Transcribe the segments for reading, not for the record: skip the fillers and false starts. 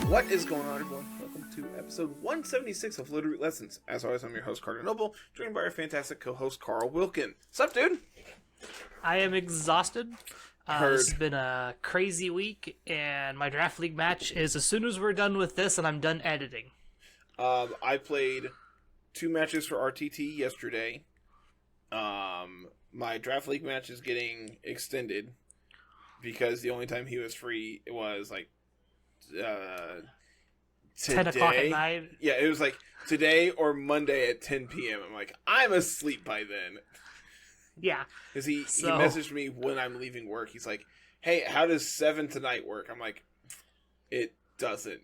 What is going on, everyone? Welcome to episode 176 of Littleroot Lessons. As always, I'm your host, Carter Noble, joined by our fantastic co-host, Carl Wilkin. What's up, dude? I am exhausted. This has been a crazy week, and my draft league match is as soon as we're done with this and I'm done editing. I played 2 matches for RTT yesterday. My draft league match is getting extended because the only time he was free was like today. 10 o'clock at night. Yeah, it was like today or Monday at 10 p.m. I'm like, I'm asleep by then. Yeah. Because he messaged me when I'm leaving work. He's like, hey, how does 7 tonight work? I'm like, it doesn't.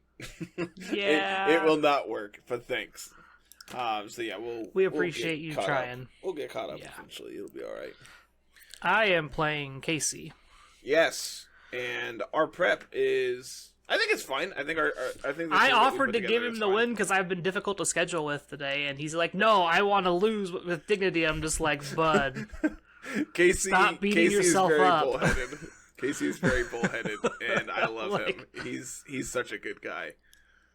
Yeah. It will not work, but thanks. So yeah, we appreciate you trying. We'll get caught up eventually. It'll be all right. I am playing Casey. Yes, and our prep is. I think it's fine. I think I offered to give him the win because I've been difficult to schedule with today, and he's like, "No, I want to lose with dignity." I'm just like, "Bud, Casey, stop beating yourself up." Bullheaded. Casey is very bullheaded, and I love him. He's such a good guy.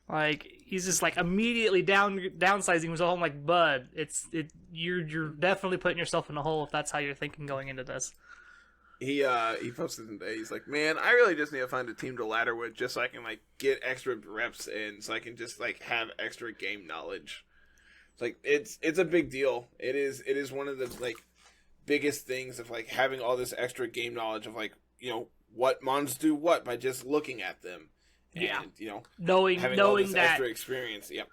Like, he's just like immediately downsizing himself. I'm like, "Bud, you're definitely putting yourself in a hole if that's how you're thinking going into this." He posted today. He's like, man, I really just need to find a team to ladder with just so I can like get extra reps in, so I can just like have extra game knowledge. It's like it's a big deal. It is one of the like biggest things of like having all this extra game knowledge of like, you know, what Mons do what by just looking at them. And, you know, knowing all this that extra experience. Yep.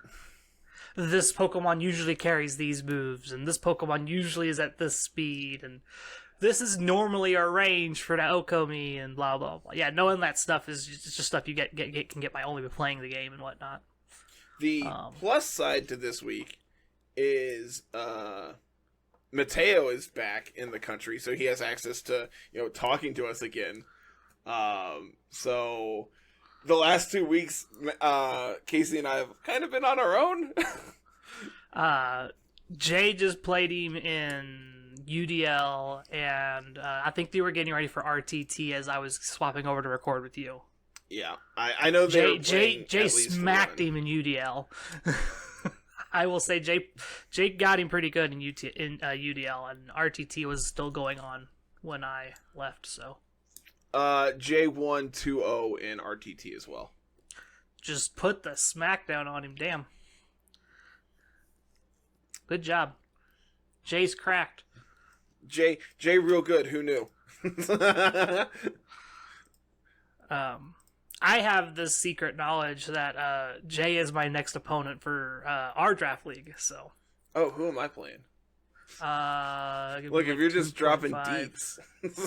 This Pokemon usually carries these moves, and this Pokemon usually is at this speed, and this is normally our range for the Okomi, and blah blah blah. Yeah, knowing that stuff is just stuff you can get by only by playing the game and whatnot. The plus side to this week is Mateo is back in the country, so he has access to, you know, talking to us again. So the last 2 weeks, Casey and I have kind of been on our own. Jay just played him in UDL, and I think they were getting ready for RTT as I was swapping over to record with you. Yeah, I know Jay smacked him in UDL. I will say Jay got him pretty good in UDL, and RTT was still going on when I left. So Jay won 2-0 in RTT as well. Just put the smackdown on him. Damn. Good job. Jay's cracked. Jay real good. Who knew? I have this secret knowledge that Jay is my next opponent for our draft league. So. Oh, who am I playing? Look, if you're just dropping deets.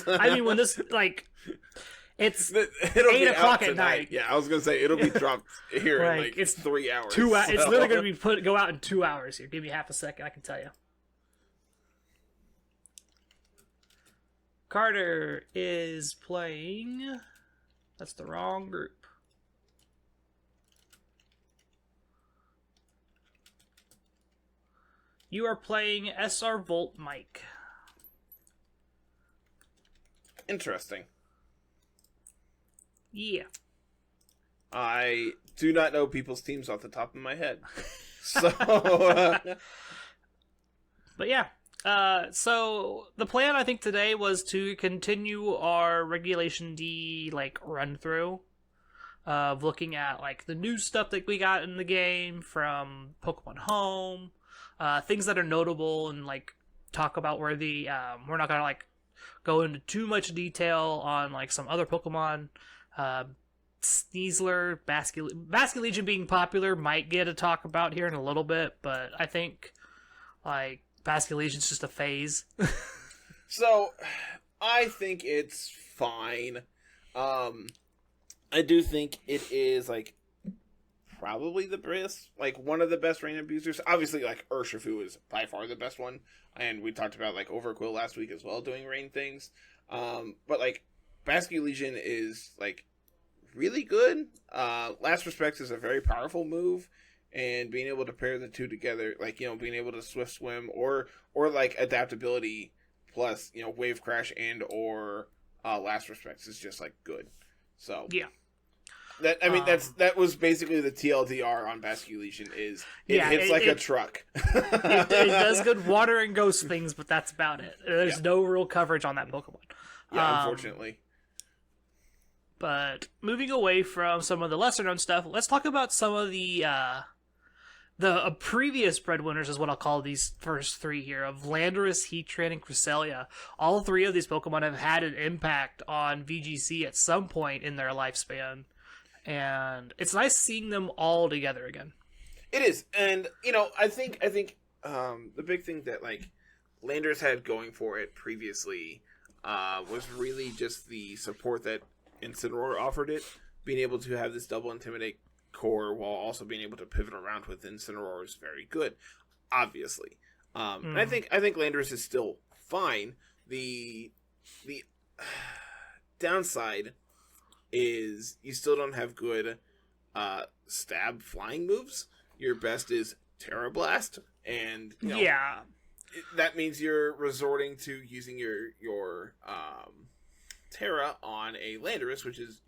I mean, when this it's it'll 8 o'clock at night. Yeah, I was gonna say it'll be dropped here in like it's 3 hours. It's literally gonna be go out in 2 hours. Here, give me half a second. I can tell you. Carter is playing. That's the wrong group. You are playing SR Volt Mike. Interesting. Yeah. I do not know people's teams off the top of my head. So But yeah. So the plan I think today was to continue our Regulation D run through of looking at the new stuff that we got in the game from Pokemon Home, things that are notable, and talk about where the we're not gonna go into too much detail on some other Pokemon. Sneasler, Basculegion being popular might get a talk about here in a little bit, but I think Basculegion's just a phase. So, I think it's fine. I do think it is, probably the best, one of the best rain abusers. Obviously, Urshifu is by far the best one, and we talked about, Overquill last week as well, doing rain things. But, Basculegion is, really good. Last Respect is a very powerful move. And being able to pair the two together, being able to Swift Swim or adaptability plus, Wave Crash and or Last Respects is just, good. So, yeah. That was basically the TLDR on Basculation is it hits like a truck. It does good water and ghost things, but that's about it. There's no real coverage on that Pokemon. Yeah, unfortunately. But moving away from some of the lesser known stuff, let's talk about some of the previous breadwinners is what I'll call these first three here of Landorus, Heatran, and Cresselia. All three of these Pokemon have had an impact on VGC at some point in their lifespan. And it's nice seeing them all together again. It is. And, I think the big thing that, Landorus had going for it previously was really just the support that Incineroar offered it. Being able to have this double Intimidate core while also being able to pivot around with Incineroar is very good, obviously. And I think Landorus is still fine. The downside is you still don't have good stab flying moves. Your best is Terra Blast, and that means you're resorting to using your Terra on a Landorus, which is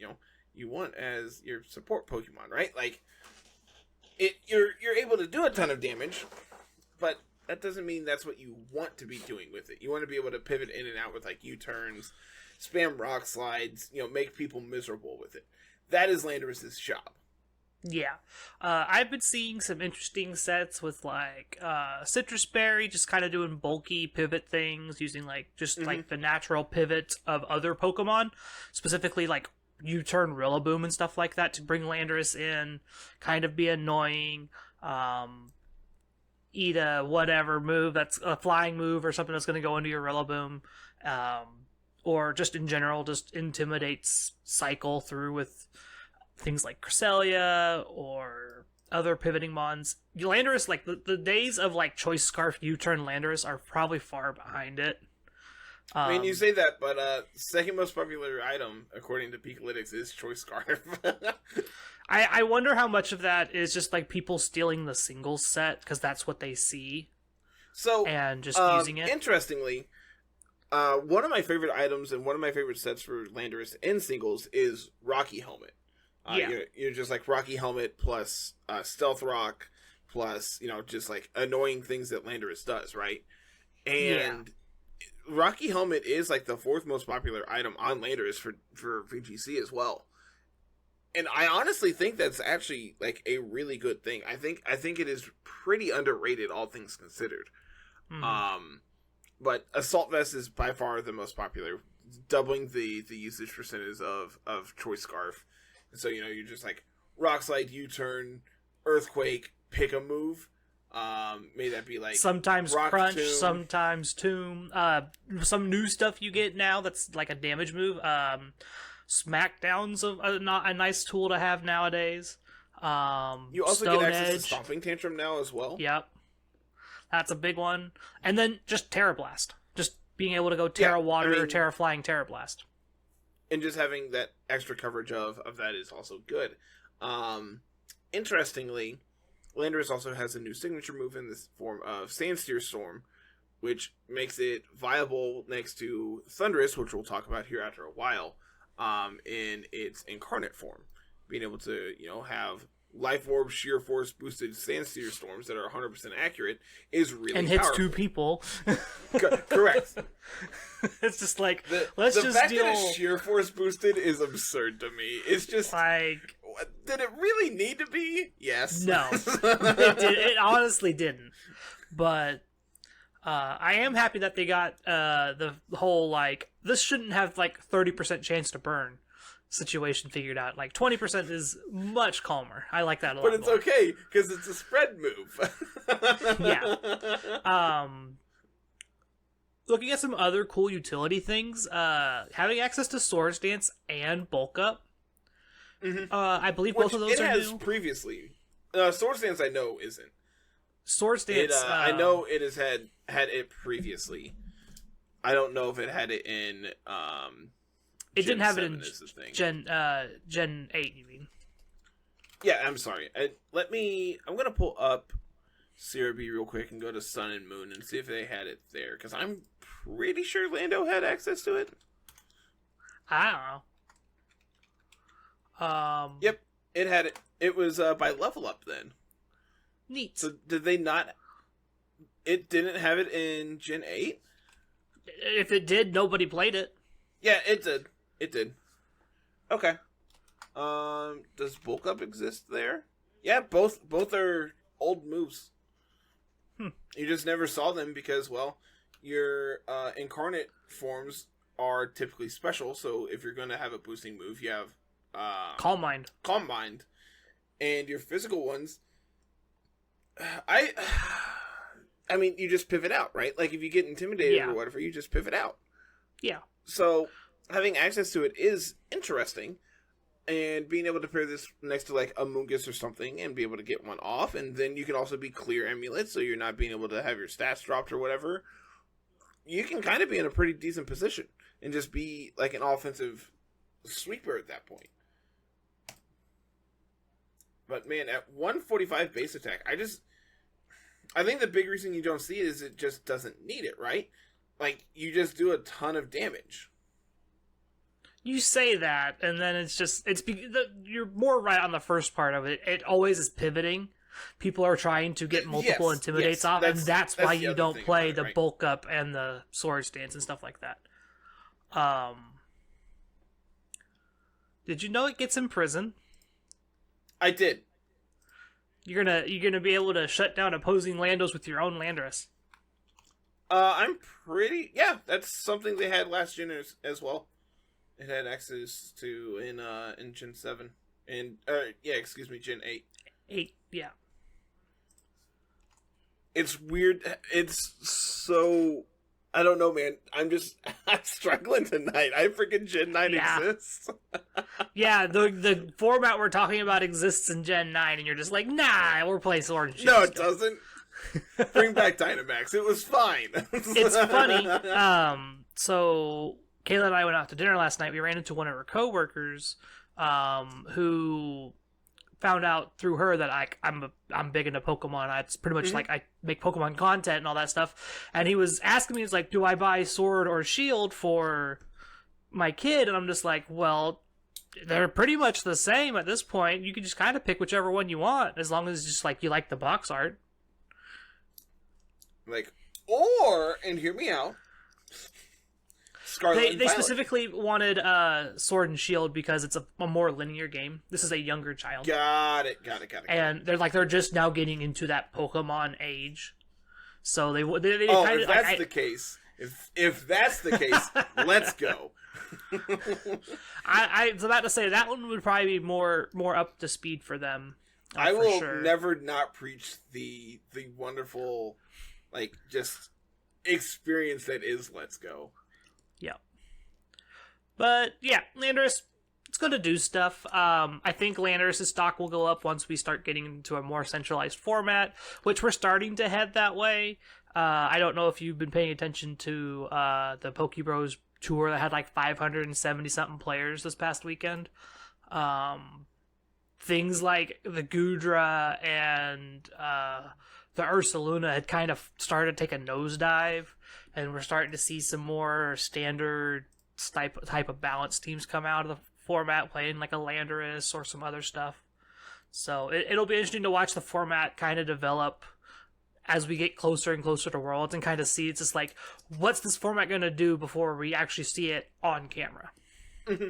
you want as your support Pokemon, right? You're able to do a ton of damage, but that doesn't mean that's what you want to be doing with it. You want to be able to pivot in and out with U-turns, spam rock slides, make people miserable with it. That is Landorus's job. Yeah. I've been seeing some interesting sets with Citrus Berry just kind of doing bulky pivot things using the natural pivot of other Pokemon, specifically U-turn Rillaboom and stuff like that to bring Landorus in, kind of be annoying, eat a whatever move that's a flying move or something that's going to go into your Rillaboom, or just in general just intimidates cycle through with things like Cresselia or other pivoting mons. Landorus, the days of Choice Scarf U-turn Landorus are probably far behind it. I mean, you say that, but second most popular item according to Peakalytics is Choice Scarf. I wonder how much of that is just people stealing the singles set because that's what they see. So and just using it. Interestingly, one of my favorite items and one of my favorite sets for Landorus in singles is Rocky Helmet. You're just Rocky Helmet plus Stealth Rock plus just annoying things that Landorus does, right? And Rocky Helmet is the fourth most popular item on Landorus for VGC as well. And I honestly think that's actually a really good thing. I think it is pretty underrated, all things considered. But Assault Vest is by far the most popular, doubling the usage percentage of Choice Scarf. And so you're just Rock Slide, U-turn, Earthquake, pick a move. May that be sometimes Rock Crunch, Tomb. sometimes Tomb. Some new stuff you get now that's a damage move. Smackdown's a nice tool to have nowadays. You also Stone get access Edge. to Stomping Tantrum now as well. Yep, that's a big one. And then just Terra Blast, just being able to go Terra Water or Terra Flying Terra Blast. And just having that extra coverage of that is also good. Interestingly, Landorus also has a new signature move in this form of Sandsteer Storm, which makes it viable next to Thundurus, which we'll talk about here after a while, in its incarnate form. Being able to, have Life Orb, Sheer Force boosted Sandsteer Storms that are 100% accurate is really and hits powerful. 2 people. Correct. It's just the fact that it's Sheer Force boosted is absurd to me. It's just did it really need to be? Yes. No, it honestly didn't. But I am happy that they got the whole this shouldn't have 30% chance to burn situation figured out. 20% is much calmer. I like that a lot. But it's okay because it's a spread move. Yeah. Looking at some other cool utility things, having access to Swords Dance and Bulk Up. Mm-hmm. I believe both of those are new. It has previously. Swords Dance I know isn't. Swords Dance. I know it has had it previously. I don't know if it had it in. It didn't have it in Gen 8. You mean? Yeah, I'm sorry. I'm gonna pull up CRB real quick and go to Sun and Moon and see if they had it there because I'm pretty sure Lando had access to it. I don't know. Yep, it had it. It was by level up then. Neat. So did they not? It didn't have it in Gen 8? If it did, nobody played it. Yeah, it did. It did. Okay. Does bulk up exist there? Yeah, both are old moves. You just never saw them because, well, your incarnate forms are typically special. So if you're going to have a boosting move, you have Calm Mind. Calm Mind, and your physical ones. I mean, you just pivot out, right? Like if you get intimidated or whatever, you just pivot out. Yeah. So having access to it is interesting. And being able to pair this next to like a Mungus or something and be able to get one off. And then you can also be clear amulet, so you're not being able to have your stats dropped or whatever. You can kind of be in a pretty decent position and just be like an offensive sweeper at that point. But man, at 145 base attack, I think the big reason you don't see it is it just doesn't need it, right? Like, you just do a ton of damage. You say that, and then you're more right on the first part of it. It always is pivoting. People are trying to get multiple intimidates off, and that's why you don't play the bulk up and the sword stance and stuff like that. Did you know it gets in prison? I did. You're gonna be able to shut down opposing Landos with your own Landorus. I'm pretty... Yeah, that's something they had last gen as well. It had access to in Gen 7. And, Gen 8. 8, yeah. It's weird. It's so... I don't know, man. I'm struggling tonight. I freaking Gen 9 exists. Yeah, the format we're talking about exists in Gen 9, and you're just like, nah, we're playing Sword and Shield. No, it doesn't. Bring back Dynamax. It was fine. It's funny. So Kayla and I went out to dinner last night. We ran into one of her coworkers, who found out through her that I'm big into Pokemon. It's pretty much like I make Pokemon content and all that stuff. And he was asking me, he's like, do I buy Sword or Shield for my kid? And I'm just like, well, they're pretty much the same at this point. You can just kind of pick whichever one you want, as long as just like you like the box art. Like, or, and hear me out, Scarlet They specifically wanted Sword and Shield because it's a more linear game. This is a younger child. Got it. And they're just now getting into that Pokemon age. So they kind of... if that's the case, if that's the case, let's go. I was about to say, that one would probably be more up to speed for them. I will never not preach the wonderful, like, just experience that is Let's Go. Yeah. But, yeah, Landorus, it's going to do stuff. I think Landorus' stock will go up once we start getting into a more centralized format, which we're starting to head that way. I don't know if you've been paying attention to the Pokebros tour that had like 570-something players this past weekend. Things like the Goodra and the Ursaluna had kind of started to take a nosedive, and we're starting to see some more standard type of balanced teams come out of the format, playing like a Landorus or some other stuff. So it'll be interesting to watch the format kind of develop as we get closer and closer to Worlds, and kind of see, it's just like, what's this format going to do before we actually see it on camera? Mm-hmm.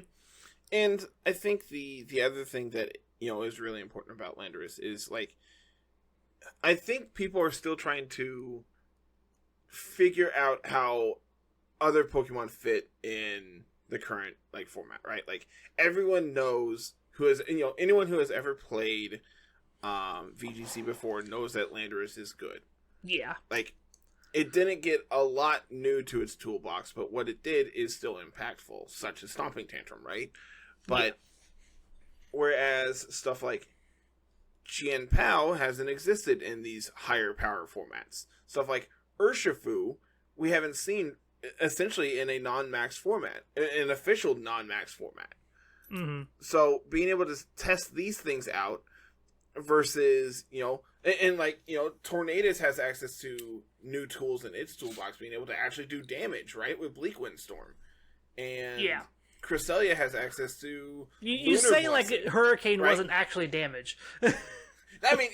And I think the other thing that, is really important about Landorus is, like, I think people are still trying to figure out how other Pokemon fit in the current, like, format, right? Like, everyone knows anyone who has ever played VGC before knows that Landorus is good. Yeah. Like, it didn't get a lot new to its toolbox, but what it did is still impactful, such as Stomping Tantrum, right? But whereas stuff like Chien Pao hasn't existed in these higher power formats. Stuff like Urshifu, we haven't seen essentially in a non-max format, an official non-max format. Mm-hmm. So being able to test these things out versus, and Tornadus has access to new tools in its toolbox, being able to actually do damage, right? With Bleak Windstorm. And Cresselia has access to. You say blessing, like Hurricane right? wasn't actually damage. I mean,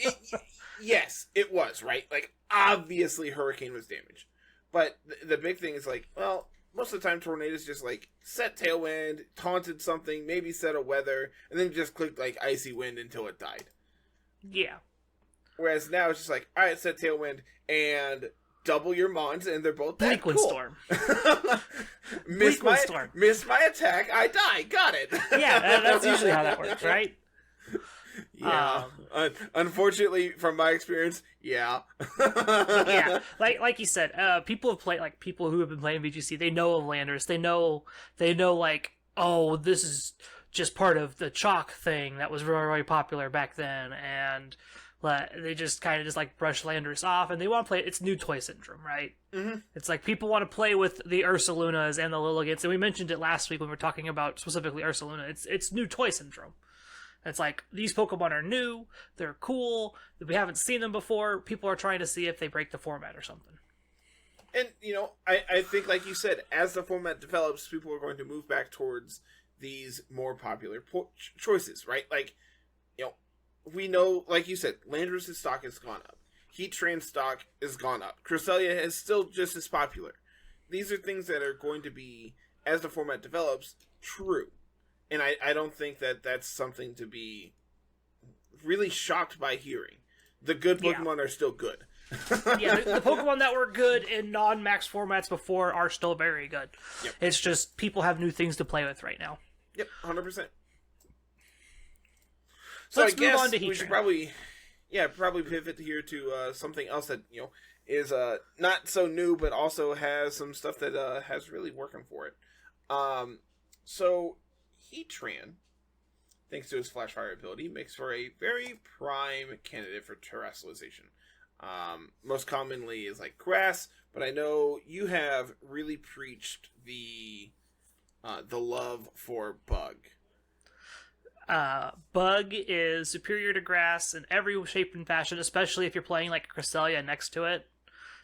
yes, it was, right? Like, obviously Hurricane was damaged. But the big thing is, like, well, most of the time Tornadoes just, like, set Tailwind, taunted something, maybe set a Weather, and then just clicked, like, Icy Wind until it died. Yeah. Whereas now it's just like, alright, set Tailwind, and double your Mons, and they're both dead. Bleakwind Cool. Storm. Miss my attack, I die. Got it. Yeah, that's usually how that works, right? Yeah. Unfortunately, from my experience, yeah. Yeah, like you said, people have played, like, people who have been playing VGC, they know of Landers. They know, like, oh, this is just part of the chalk thing that was very, very popular back then, and they just kind of just like brush Landers off, and they want to play. It's new toy syndrome, right? Mm-hmm. It's like people want to play with the Ursalunas and the Lilligants, and we mentioned it last week when we were talking about specifically Ursaluna. It's new toy syndrome. It's like, these Pokemon are new, they're cool, we haven't seen them before, people are trying to see if they break the format or something. And, you know, I think, like you said, as the format develops, people are going to move back towards these more popular choices, right? Like, you know, we know, like you said, Landorus' stock has gone up. Heatran's stock has gone up. Cresselia is still just as popular. These are things that are going to be, as the format develops, true. And I don't think that that's something to be really shocked by hearing. The good Pokemon are still good. Yeah, the Pokemon that were good in non-max formats before are still very good. Yep. It's just people have new things to play with right now. Yep, 100%. So let's I move guess on to Heatran. We should probably pivot here to something else that, you know, is not so new, but also has some stuff that has really working for it. So Heatran, thanks to his Flash Fire ability, makes for a very prime candidate for terrestrialization. Most commonly is like grass, but I know you have really preached the love for bug. Bug is superior to grass in every shape and fashion, especially if you're playing like Cresselia next to it,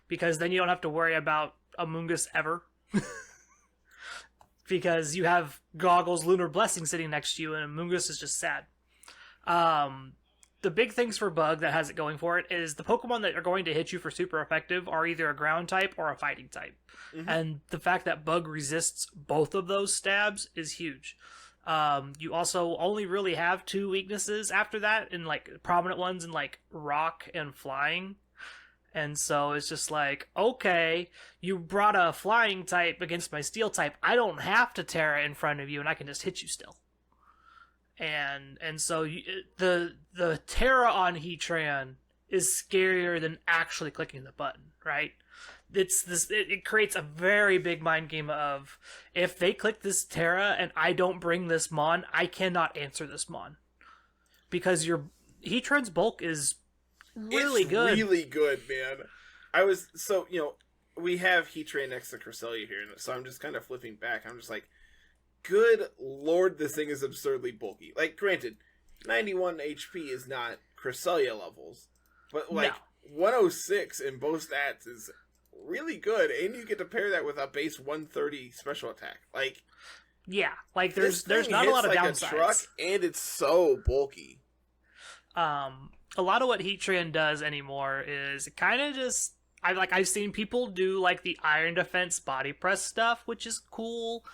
because then you don't have to worry about Amoonguss ever. Because you have Goggles Lunar Blessing sitting next to you, and Amoonguss is just sad. The big things for Bug that has it going for it is the Pokemon that are going to hit you for super effective are either a ground type or a fighting type. Mm-hmm. And the fact that Bug resists both of those stabs is huge. You also only really have two weaknesses after that, in like prominent ones in like rock and flying. And so it's just like, okay, you brought a flying type against my steel type. I don't have to Terra in front of you, and I can just hit you still. And so the Terra on Heatran is scarier than actually clicking the button, right? It creates a very big mind game of, if they click this Terra and I don't bring this Mon, I cannot answer this Mon. Because your Heatran's bulk is really good. It's really good, man. You know, we have Heatran next to Cresselia here, so I'm just kind of flipping back. I'm just like, good lord, this thing is absurdly bulky. Like, granted, 91 HP is not Cresselia levels, but like, no. 106 in both stats is really good, and you get to pair that with a base 130 special attack. Like, yeah, like there's not a lot of downsides. A truck, and it's so bulky. A lot of what Heatran does anymore is kind of just, I've seen people do like the Iron Defense body press stuff, which is cool.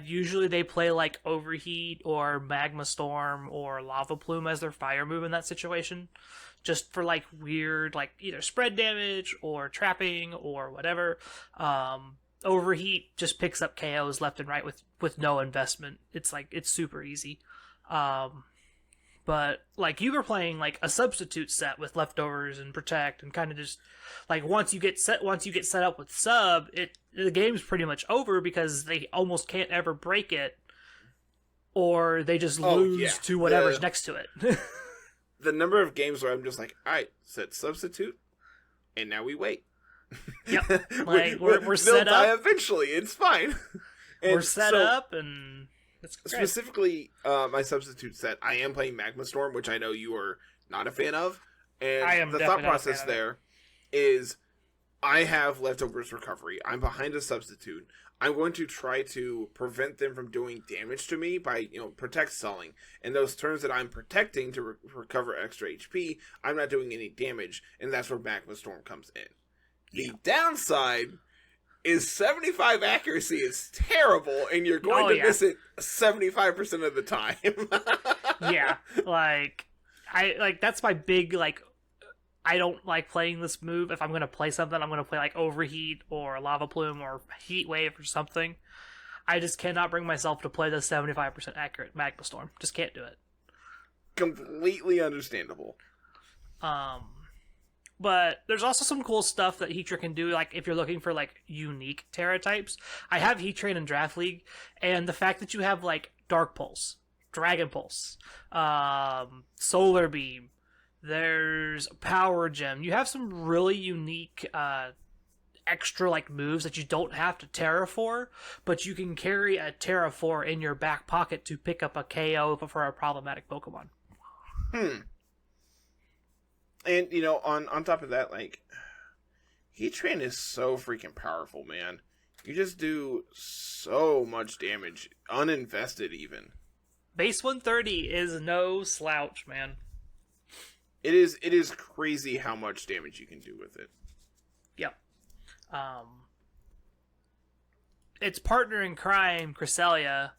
Usually they play like Overheat or Magma Storm or Lava Plume as their fire move in that situation, just for like weird, like either spread damage or trapping or whatever. Overheat just picks up KOs left and right with no investment. It's like, it's super easy. But like, you were playing like a substitute set with leftovers and protect, and kind of just like, once you get set up with sub, the game's pretty much over, because they almost can't ever break it, or they just lose to whatever's next to it. The number of games where I'm just like, all right, set substitute, and now we wait. Yep, like we're set up. Die eventually, it's fine. We're set up, and that's great. Specifically, my substitute set, I am playing Magma Storm, which I know you are not a fan of. And the thought process there is, I have leftovers recovery. I'm behind a substitute. I'm going to try to prevent them from doing damage to me by, protect selling. And those turns that I'm protecting to recover extra HP, I'm not doing any damage, and that's where Magma Storm comes in. The downside is 75 accuracy is terrible, and you're going to miss it 75% of the time. Yeah, that's my big, I don't like playing this move. If I'm going to play something, I'm going to play Overheat or Lava Plume or Heat Wave or something. I just cannot bring myself to play the 75% accurate Magma Storm. Just can't do it. Completely understandable. But there's also some cool stuff that Heatran can do, if you're looking for, unique Terra types. I have Heatran in Draft League, and the fact that you have, Dark Pulse, Dragon Pulse, Solar Beam, there's Power Gem. You have some really unique extra moves that you don't have to Terra for, but you can carry a Terra for in your back pocket to pick up a KO for a problematic Pokemon. And on top of that, Heatran is so freaking powerful, man. You just do so much damage, uninvested even. Base 130 is no slouch, man. It is crazy how much damage you can do with it. Yep. Its partner in crime, Cresselia,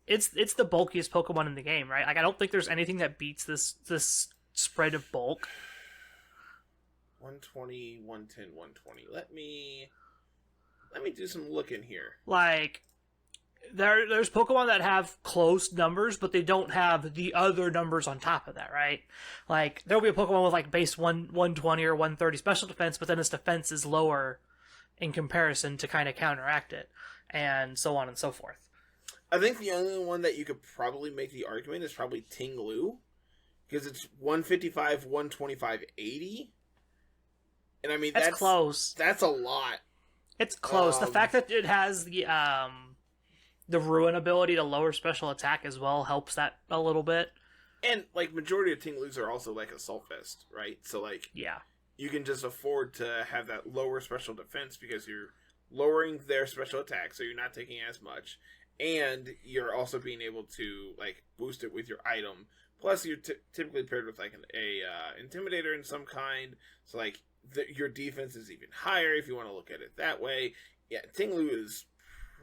it's the bulkiest Pokemon in the game, right? I don't think there's anything that beats this spread of bulk. 120, 110, 120. Let me do some looking here. There's Pokemon that have close numbers, but they don't have the other numbers on top of that, right? There'll be a Pokemon with base 120 or 130 special defense, but then its defense is lower in comparison to kind of counteract it, and so on and so forth. I think the only one that you could probably make the argument is probably Ting-Lu, because it's 155, 125, 80. And I mean, that's close. That's a lot. It's close. The fact that it has the Ruin ability to lower special attack as well helps that a little bit. And, majority of Ting-Lus are also, Assault Vest, right? So, yeah. You can just afford to have that lower special defense because you're lowering their special attack, so you're not taking as much. And you're also being able to, boost it with your item. Plus, you're typically paired with, an Intimidator in some kind. So, your defense is even higher if you want to look at it that way. Yeah, Ting-Lu is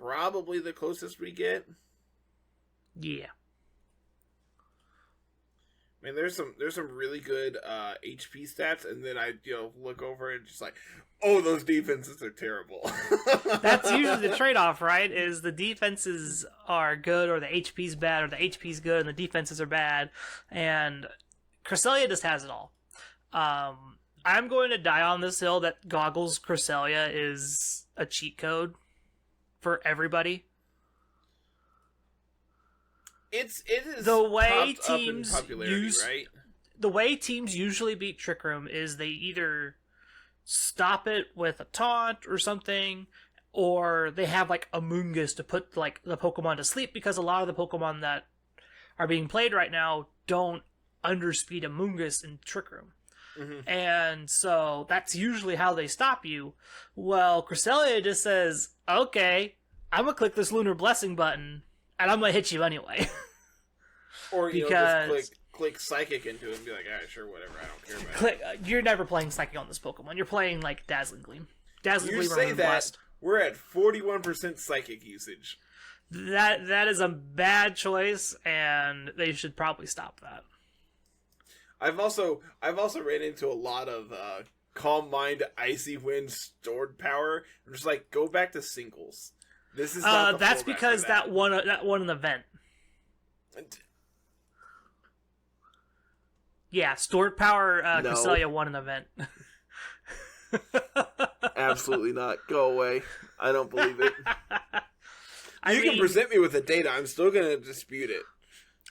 probably the closest we get. Yeah. I mean, there's some really good HP stats, and then I look over and just oh, those defenses are terrible. That's usually the trade-off, right? Is the defenses are good, or the HP's bad, or the HP's good and the defenses are bad, and Cresselia just has it all. I'm going to die on this hill that Goggles Cresselia is a cheat code for everybody. It is the way popped teams up in popularity, right? The way teams usually beat Trick Room is they either stop it with a taunt or something, or they have a Moongus to put the Pokemon to sleep, because a lot of the Pokemon that are being played right now don't underspeed a Moongus in Trick Room. Mm-hmm. And so that's usually how they stop you. Well, Cresselia just says, okay, I'm going to click this Lunar Blessing button, and I'm going to hit you anyway. Or, just click Psychic into it and be like, alright, sure, whatever, I don't care about it. You're never playing Psychic on this Pokemon. You're playing, Dazzling Gleam. Dazzling Gleam or Moon Blast. We're at 41% Psychic usage. That is a bad choice, and they should probably stop that. I've also ran into a lot of Calm Mind, Icy Wind, Stored Power. I'm just go back to singles. This is not the that's because that won an event. Yeah, Stored Power Cresselia won an event. Absolutely not. Go away. I don't believe it. You can present me with the data. I'm still going to dispute it.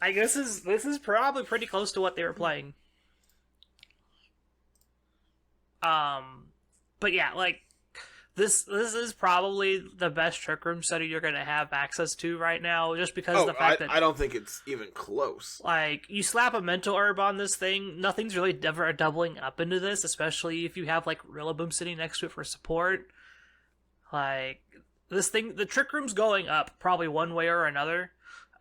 I guess this is probably pretty close to what they were playing. But yeah, this is probably the best Trick Room study you're going to have access to right now, just because of the fact that I don't think it's even close. You slap a Mental Herb on this thing, nothing's really ever doubling up into this, especially if you have Rillaboom sitting next to it for support. Like, this thing, the Trick Room's going up probably one way or another.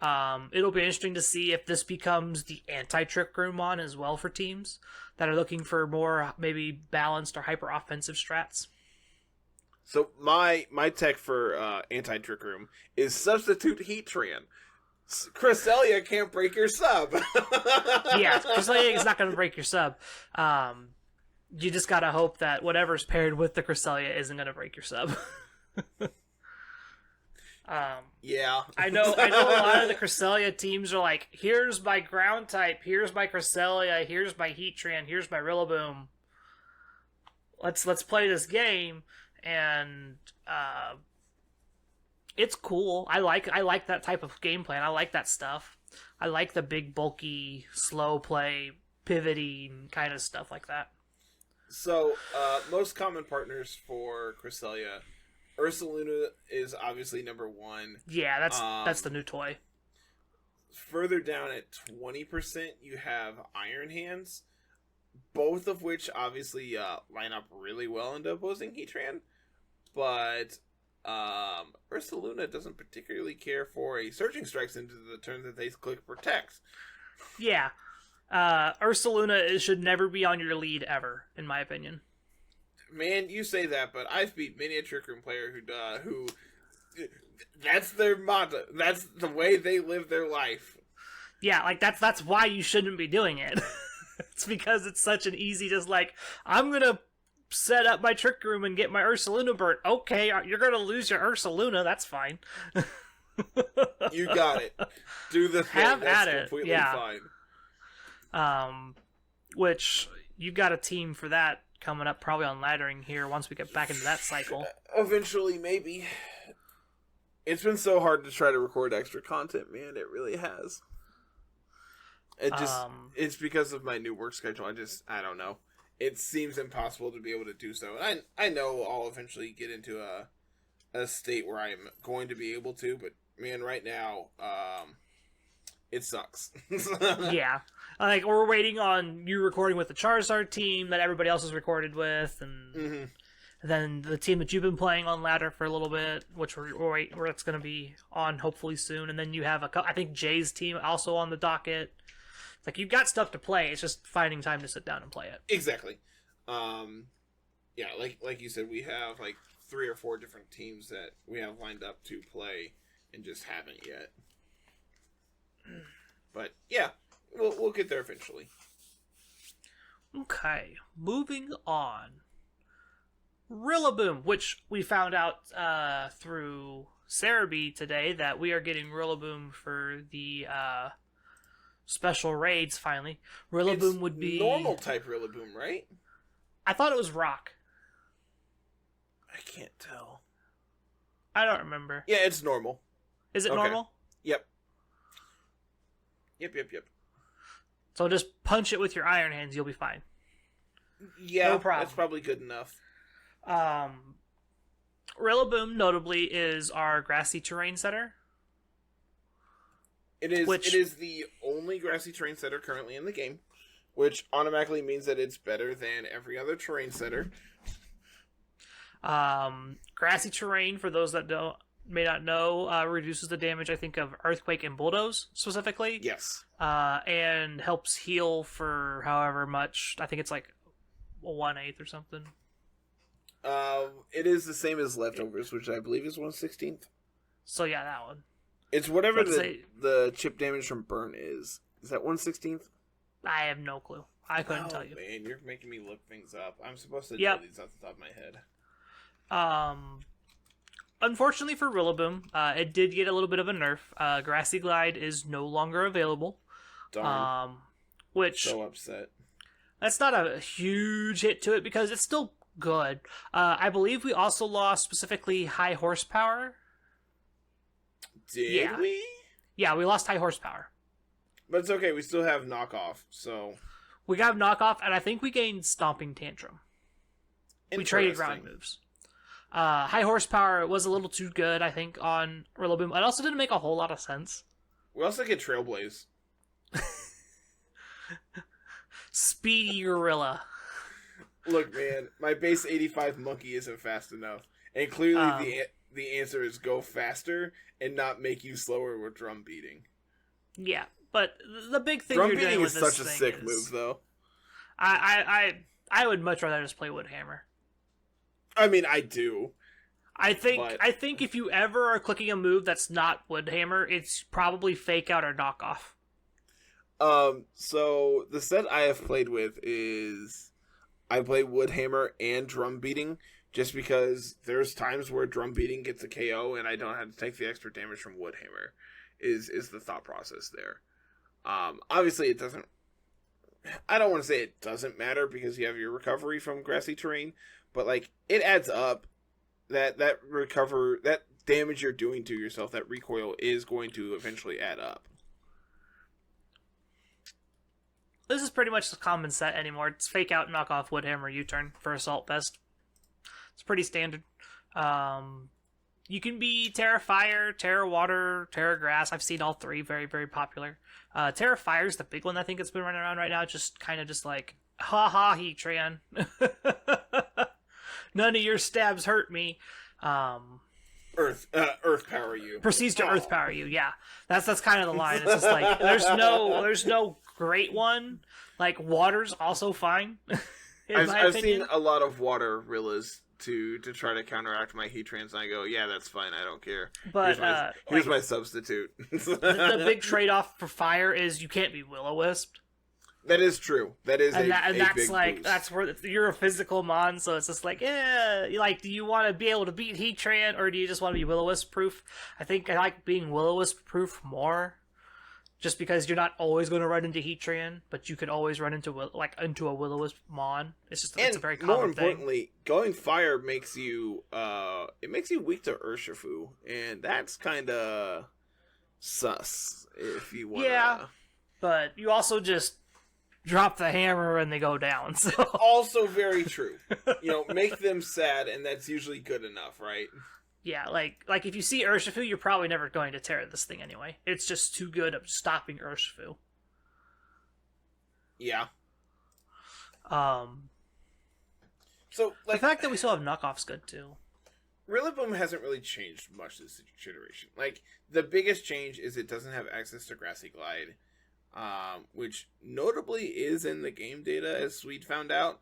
It'll be interesting to see if this becomes the anti-Trick Room Mon as well for teams that are looking for more maybe balanced or hyper-offensive strats. So my tech for anti-Trick Room is substitute heatran. Cresselia can't break your sub. Yeah, Cresselia is not going to break your sub. You just gotta hope that whatever's paired with the Cresselia isn't going to break your sub. Yeah. I know a lot of the Cresselia teams are like, here's my ground type, here's my Cresselia, here's my Heatran, here's my Rillaboom. Let's play this game, and it's cool. I like that type of game plan. I like that stuff. I like the big, bulky, slow play, pivoting kind of stuff like that. So, most common partners for Cresselia, Ursaluna is obviously number one. Yeah, that's the new toy. Further down at 20%, you have Iron Hands, both of which obviously line up really well into opposing Heatran, but Ursaluna doesn't particularly care for a Surging Strikes into the turn that they click Protect. Yeah. Ursaluna should never be on your lead ever, in my opinion. Man, you say that, but I've beat many a Trick Room player who that's their motto. That's the way they live their life. Yeah, like that's why you shouldn't be doing it. It's because it's such an easy, just like, I'm gonna set up my Trick Room and get my Ursaluna burnt. Okay, you're gonna lose your Ursaluna. That's fine. You got it. Do the thing. Have That's at it. completely Yeah. fine. Which you've got a team for that coming up probably on laddering here once we get back into that cycle. Eventually, maybe. It's been so hard to try to record extra content, man. It really has. It's because of my new work schedule. I don't know. It seems impossible to be able to do so. And I know I'll eventually get into a state where I'm going to be able to, but man, right now, it sucks. Yeah. Like, we're waiting on you recording with the Charizard team that everybody else is recorded with, and then the team that you've been playing on ladder for a little bit, which we're it's going to be on hopefully soon, and then you have I think Jay's team also on the docket. It's like, you've got stuff to play, it's just finding time to sit down and play it. Exactly. Yeah, like you said, we have like 3 or 4 different teams that we have lined up to play and just haven't yet. But yeah, we'll get there eventually. Okay, moving on. Rillaboom, which we found out through Cerebi today that we are getting Rillaboom for the special raids finally. Rillaboom would be normal type Rillaboom, right? I thought it was rock. I can't tell. I don't remember. Yeah, it's normal. Is it Okay. normal? Yep. So just punch it with your Iron Hands, you'll be fine. Yeah, no problem. That's probably good enough. Rillaboom, notably, is our grassy terrain setter. It is the only grassy terrain setter currently in the game, which automatically means that it's better than every other terrain setter. Grassy terrain, for those that may not know, reduces the damage, I think, of Earthquake and Bulldoze, specifically. Yes. And helps heal for however much. I think it's like 1/8 or something. It is the same as Leftovers, which I believe is 1/16. So yeah, that one. It's whatever the chip damage from Burn is. Is that 1/16? I have no clue. I couldn't tell you. Man, you're making me look things up. I'm supposed to know these off the top of my head. Unfortunately for Rillaboom, it did get a little bit of a nerf. Grassy Glide is no longer available. Darn. Which So upset. That's not a huge hit to it because it's still good. I believe we also lost specifically high horsepower. Did we? Yeah, we lost high horsepower. But it's okay. We still have knockoff, so we got knockoff, and I think we gained Stomping Tantrum. We traded ground moves. High horsepower was a little too good, I think, on Rillaboom. It also didn't make a whole lot of sense. We also get Trailblaze. Speedy Gorilla. Look, man, my base 85 monkey isn't fast enough. And clearly the answer is go faster and not make you slower with drum beating. Yeah, but the big thing drum you're doing beating with is this such a thing sick is, move, though. I would much rather just play Woodhammer. I mean, I do. I think if you ever are clicking a move that's not Woodhammer, it's probably Fake Out or Knockoff. So the set I have played with is I play Woodhammer and drum beating just because there's times where drum beating gets a KO and I don't have to take the extra damage from Woodhammer is the thought process there. Obviously it doesn't, I don't want to say it doesn't matter because you have your recovery from grassy terrain, but like it adds up that damage you're doing to yourself, that recoil is going to eventually add up. This is pretty much the common set anymore. It's Fake Out, Knockoff, Woodhammer, U-turn for Assault Vest. It's pretty standard. You can be Terra Fire, Terra Water, Terra Grass. I've seen all three. Very, very popular. Terra Fire is the big one I think that's been running around right now. Just kind of just like, ha, heatran. None of your stabs hurt me. Earth power you. Proceeds to Earth power you. Yeah, that's kind of the line. It's just like there's no great one. Like water's also fine. I've seen a lot of water Rillas to try to counteract my heatrans, and I go, yeah, that's fine. I don't care. But here's my substitute. the big trade-off for fire is you can't be Will-O-Wisped. That is true. That is and a that's big like boost. That's where you're a physical mon, so it's just like, like, do you want to be able to beat Heatran or do you just want to be Will-O-Wisp proof? I think I like being Will-O-Wisp proof more, just because you're not always going to run into Heatran, but you could always run into a Will-O-Wisp mon. It's a very common thing. More importantly, going fire makes you weak to Urshifu, and that's kind of sus if you want. Yeah, but you also just drop the hammer and they go down. So also very true. Make them sad, and that's usually good enough, right? Yeah, like if you see Urshifu, you're probably never going to tear this thing anyway. It's just too good at stopping Urshifu. Yeah. So the fact that we still have knockoffs good too. Rillaboom hasn't really changed much this generation. Like the biggest change is it doesn't have access to Grassy Glide. Which notably is in the game data, as Sweet found out.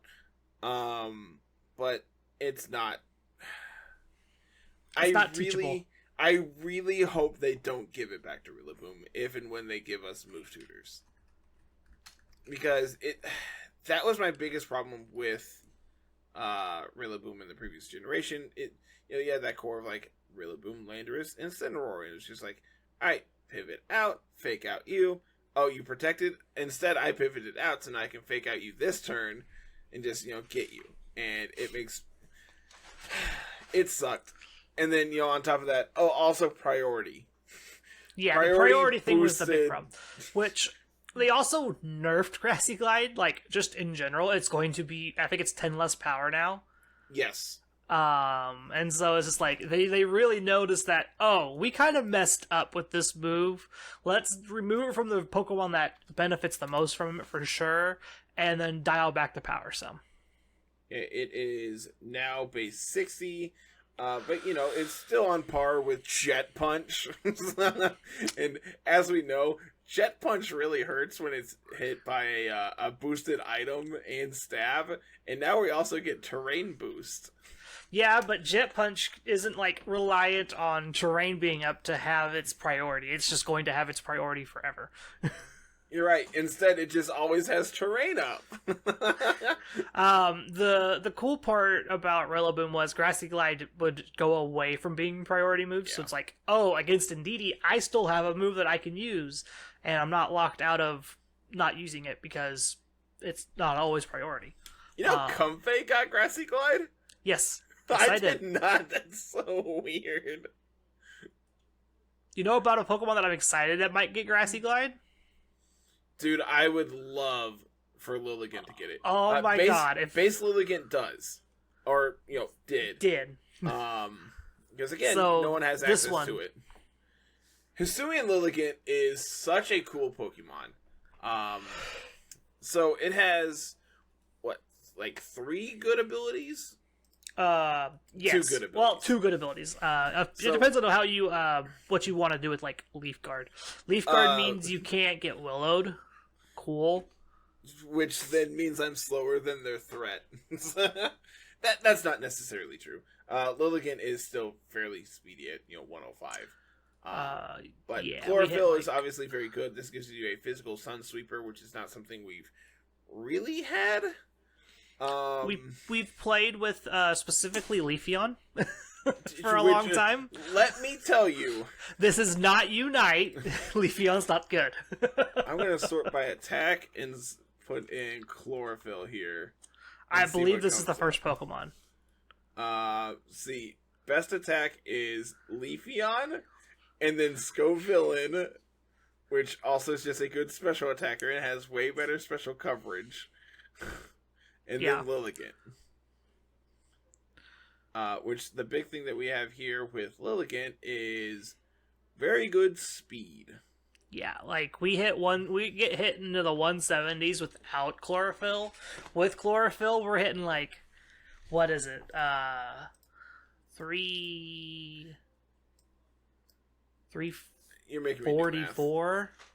But it's not. Teachable. I really hope they don't give it back to Rillaboom if and when they give us move tutors. Because that was my biggest problem with Rillaboom in the previous generation. You had that core of like Rillaboom, Landorus, and Cinnamoroar, and it's just like, alright, pivot out, fake out you. Oh, you protected? Instead, I pivoted out, so now I can fake out you this turn and just, get you. And it makes... It sucked. And then, on top of that, also priority. Yeah, the priority thing was the big problem. Which, they also nerfed Grassy Glide, like, just in general. It's going to be, I think it's 10 less power now. Yes. And so it's just like, they really noticed that, we kind of messed up with this move. Let's remove it from the Pokemon that benefits the most from it for sure, and then dial back the power some. It is now base 60, but it's still on par with Jet Punch. And as we know, Jet Punch really hurts when it's hit by a boosted item and stab, and now we also get terrain boost. Yeah, but Jet Punch isn't, reliant on terrain being up to have its priority. It's just going to have its priority forever. You're right. Instead, it just always has terrain up. The cool part about Rillaboom was Grassy Glide would go away from being priority moves, so it's like, against Indeedee, I still have a move that I can use, and I'm not locked out of not using it because it's not always priority. Comfey got Grassy Glide? Yes. I did not. That's so weird. You know about a Pokemon that I'm excited that might get Grassy Glide? Dude, I would love for Lilligant to get it. Oh my god. If base Lilligant does. Or, did. Because again, no one has access to it. Hisuian Lilligant is such a cool Pokemon. So it has, 3 good abilities? Yes. Two good abilities. Well, two good abilities. It depends on how you what you want to do with like Leaf Guard. Leaf Guard means you can't get Willowed. Cool. Which then means I'm slower than their threat. That's not necessarily true. Lilligant is still fairly speedy at 105. But yeah, Chlorophyll is obviously very good. This gives you a physical Sun Sweeper, which is not something we've really had. We've played with specifically Leafeon for a long time. Let me tell you, this is not Unite. Leafeon's not good. I'm gonna sort by attack and put in Chlorophyll here. I believe this is the first Pokemon. See, best attack is Leafeon, and then Scovillain, which also is just a good special attacker and has way better special coverage. And then Lilligant. Which the big thing that we have here with Lilligant is very good speed. Yeah, like we get hit into the 170s without Chlorophyll. With Chlorophyll, we're hitting like, what is it? 344. You're making me do math.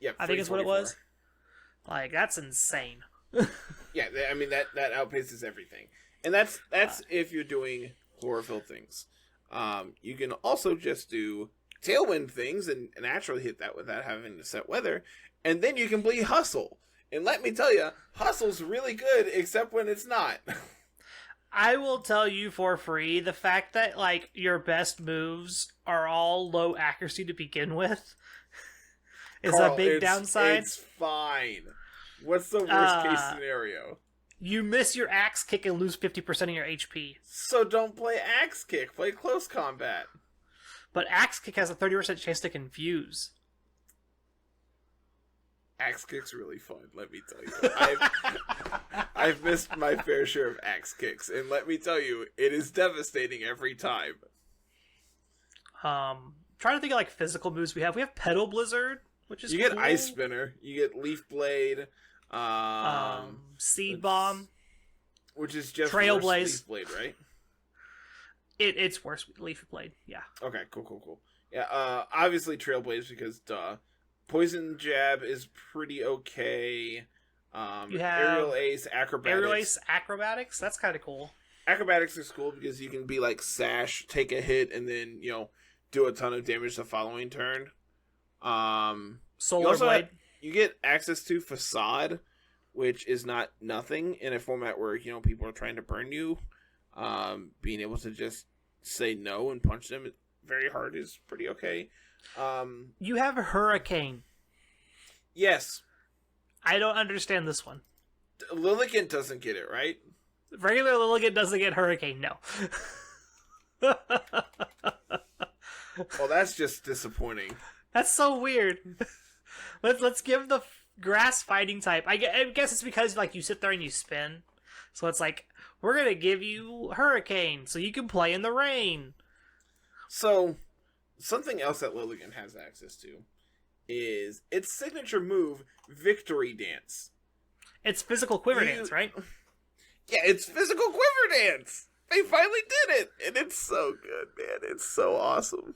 Yep, I think is what it was. Like, that's insane. Yeah, I mean that outpaces everything, and that's if you're doing Chlorophyll things. You can also just do Tailwind things and naturally hit that without having to set weather, and then you can bleed Hustle. And let me tell you, Hustle's really good, except when it's not. I will tell you for free, the fact that like your best moves are all low accuracy to begin with is Carl, a big downside. It's fine. What's the worst case scenario? You miss your Axe Kick and lose 50% of your HP. So don't play Axe Kick. Play Close Combat. But Axe Kick has a 30% chance to confuse. Axe Kick's really fun, let me tell you. I've missed my fair share of Axe Kicks, and let me tell you, it is devastating every time. Trying to think of like physical moves we have. We have Petal Blizzard, which is You get Ice Spinner, you get Leaf Blade, Seed Bomb, which is just Trailblaze. Leaf Blade, right? It's worse with Leaf Blade, yeah. Okay, cool. Yeah, obviously Trailblaze because Poison Jab is pretty okay. You have Aerial Ace, Acrobatics, that's kind of cool. Acrobatics is cool because you can be like Sash, take a hit, and then do a ton of damage the following turn. Solar Blade. You get access to Facade, which is not nothing in a format where people are trying to burn you. Being able to just say no and punch them very hard is pretty okay. You have a Hurricane. Yes. I don't understand this one. Lilligant doesn't get it, right? Regular Lilligant doesn't get Hurricane, no. Well, that's just disappointing. That's so weird. Let's give the grass fighting type. I guess it's because like you sit there and you spin. So it's like, we're going to give you Hurricane so you can play in the rain. So, something else that Lilligant has access to is its signature move, Victory Dance. It's physical quiver dance, right? Yeah, it's physical quiver dance. They finally did it, and it's so good, man. It's so awesome.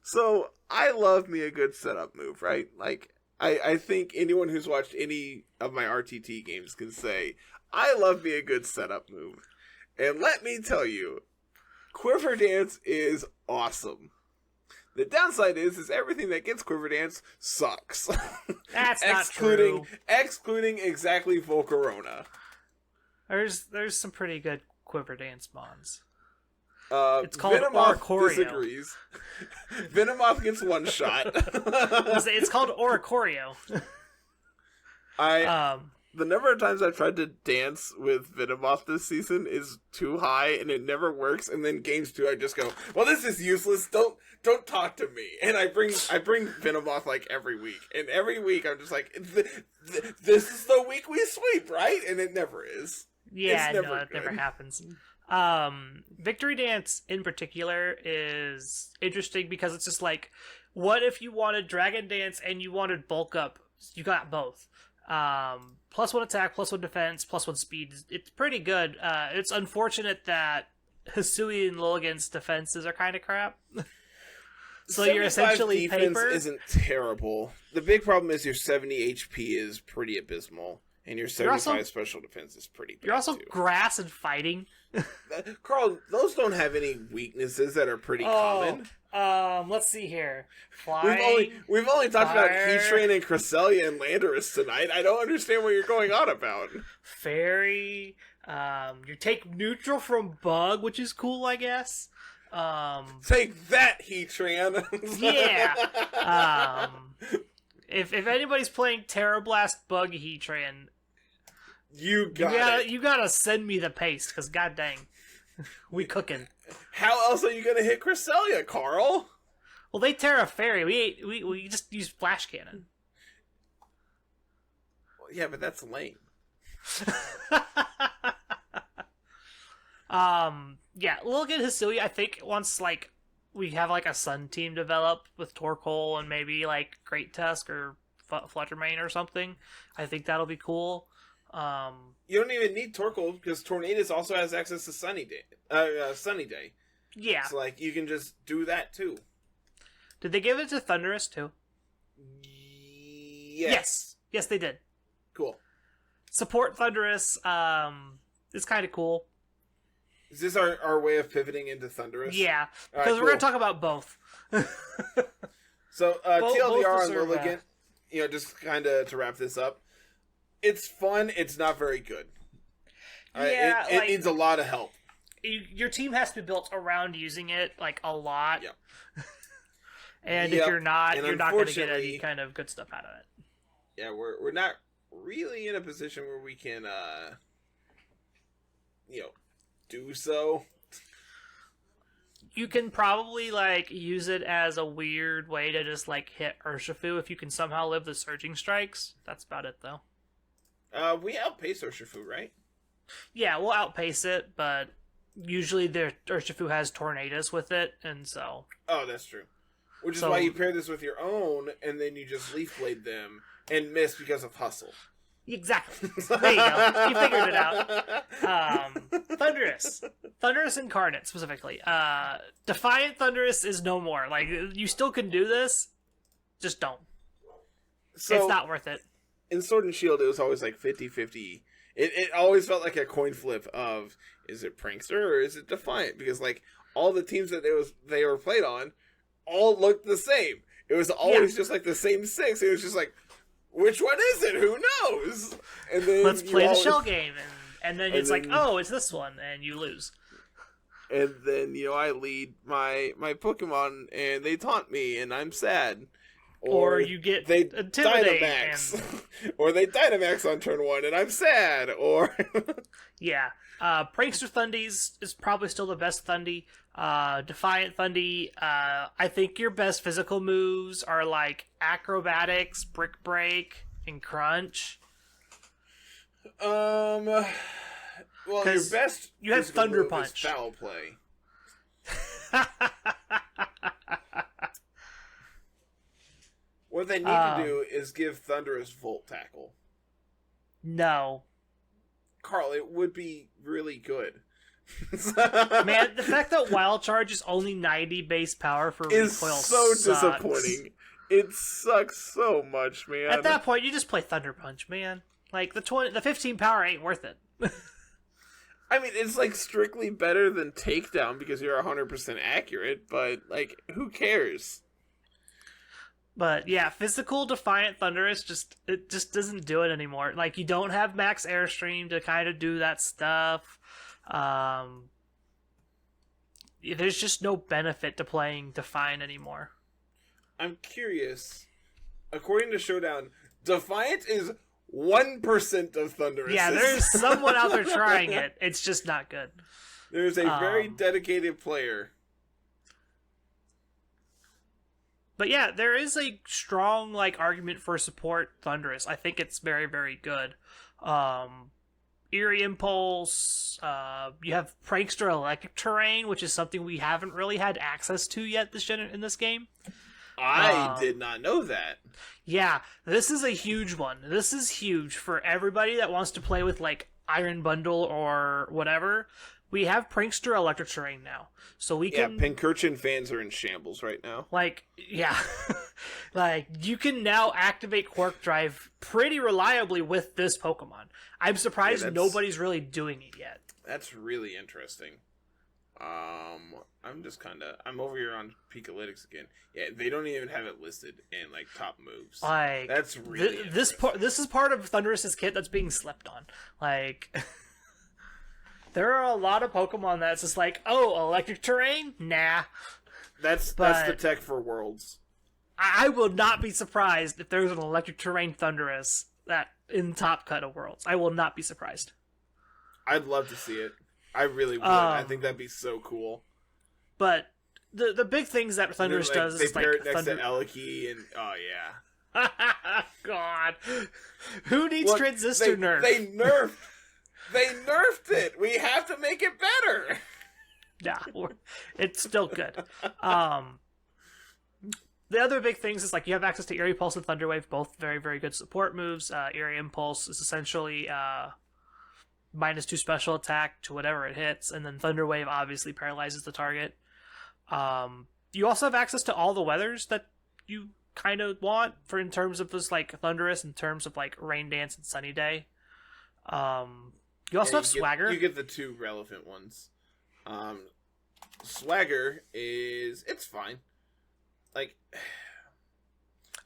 So, I love me a good setup move, right? Like, I think anyone who's watched any of my RTT games can say, I love me a good setup move. And let me tell you, Quiver Dance is awesome. The downside is everything that gets Quiver Dance sucks. That's not true. Excluding exactly Volcarona. There's some pretty good Quiver Dance Mons. It's called Venomoth disagrees. Venomoth gets one shot. It's called Oricorio. The number of times I've tried to dance with Venomoth this season is too high, and it never works. And then games 2, I just go, "Well, this is useless. Don't talk to me." And I bring Venomoth like every week, and every week I'm just like, "This is the week we sweep, right?" And it never is. Yeah, it never happens. Victory Dance in particular is interesting because it's just like, what if you wanted Dragon Dance and you wanted Bulk Up? You got both. +1 attack, +1 defense, +1 speed. It's pretty good. It's unfortunate that Hisui and Lilligant's defenses are kind of crap. So you're 75 essentially defense paper. isn't terrible. The big problem is your 70 HP is pretty abysmal, and your 75 special defense is pretty bad. You're also too. grass and fighting. Carl, those don't have any weaknesses that are pretty common. Let's see here. Flying. We've only talked about fire, Heatran and Cresselia and Landorus tonight. I don't understand what you're going on about. Fairy. You take neutral from bug, which is cool, I guess. Take that, Heatran. Yeah. If anybody's playing Terra Blast Bug Heatran, you gotta send me the paste, because god dang, we cooking. How else are you gonna hit Cresselia, Carl? Well, they Terra Fairy. We just use Flash Cannon. Well, yeah, but that's lame. Yeah, look at Hisui. I think once like we have like a Sun team develop with Torkoal and maybe like Great Tusk or Fluttermane or something, I think that'll be cool. You don't even need Torkoal because Tornadus also has access to Sunny Day. Yeah, so like you can just do that too. Did they give it to Thundurus too? Yes, they did. Cool. Support Thundurus. It's kind of cool. Is this our way of pivoting into Thundurus? Yeah, because we're going to talk about both. So, TLDR on deserve Lilligant, just kind of to wrap this up, it's fun, it's not very good. Yeah, it needs a lot of help. Your team has to be built around using it, like, a lot. Yep. And if you're not going to get any kind of good stuff out of it. Yeah, we're not really in a position where we can, do so. You can probably like use it as a weird way to just like hit Urshifu if you can somehow live the surging strikes. That's about it though. We outpace Urshifu, right? Yeah, we'll outpace it, but usually their Urshifu has Tornadus with it, and so. Oh, that's true. Which is why you pair this with your own, and then you just Leaf Blade them and miss because of hustle. Exactly. There you go. You figured it out. Thundurus Incarnate, specifically. Defiant Thundurus is no more. Like, you still can do this, just don't. So, it's not worth it. In Sword and Shield, it was always like 50-50. It always felt like a coin flip of, is it Prankster or is it Defiant? Because, like, all the teams that they were played on all looked the same. It was always just like the same 6. It was just like, which one is it? Who knows? And then let's play the shell game, and then it's like, oh, it's this one, and you lose. And then I lead my Pokemon, and they taunt me, and I'm sad. Or you get they Intimidate, Dynamax, or they Dynamax on turn 1, and I'm sad. Or yeah, Prankster Thundies is probably still the best Thundy. Defiant Thundy, I think your best physical moves are like Acrobatics, Brick Break, and Crunch. Well, your best you have Thunder move Punch. Is Foul Play. What they need to do is give Thundurus Volt Tackle. No. Carl, it would be really good. Man, the fact that Wild Charge is only 90 base power for recoil is so sucks. Disappointing. It sucks so much, man. At that point, you just play Thunder Punch, man. Like, the 15 power ain't worth it. I mean, it's like strictly better than Takedown because you're 100% accurate, but like, who cares? But yeah, physical Defiant Thundurus just doesn't do it anymore. Like, you don't have max Airstream to kind of do that stuff. There's just no benefit to playing Defiant anymore. I'm curious. According to Showdown, Defiant is 1% of Thundurus. Yeah, there's someone out there trying it. It's just not good. There's a very dedicated player. But yeah, there is a strong argument for support Thundurus. I think it's very, very good. Eerie Impulse. You have Prankster Electric Terrain, which is something we haven't really had access to yet in this game. I did not know that. Yeah, this is a huge one. This is huge for everybody that wants to play with, like, Iron Bundle or whatever. We have Prankster Electric Terrain now. So we can... Yeah, Pincurchin fans are in shambles right now. Like, yeah. Like, you can now activate Quark Drive pretty reliably with this Pokemon. I'm surprised nobody's really doing it yet. That's really interesting. I'm over here on Pikalytics again. Yeah, they don't even have it listed in, like, top moves. Like, that's really this is part of Thundurus's kit that's being slept on. Like, there are a lot of Pokemon that's just like, oh, electric terrain? Nah. That's the tech for Worlds. I will not be surprised if there's an electric terrain Thundurus that in top cut of Worlds. I will not be surprised. I'd love to see it. I really would. I think that'd be so cool. But the big things that Thundurus does is they pair it next to Eliki and oh yeah. God, who needs transistor nerf? They nerfed it. We have to make it better. Yeah, it's still good. The other big things is, like, you have access to Eerie Pulse and Thunder Wave, both very, very good support moves. Eerie Impulse is essentially -2 special attack to whatever it hits, and then Thunder Wave obviously paralyzes the target. You also have access to all the weathers that you kind of want for in terms of this, like, Thundurus, in terms of, like, Rain Dance and Sunny Day. You also have Swagger. You get the two relevant ones. Swagger it's fine. Like,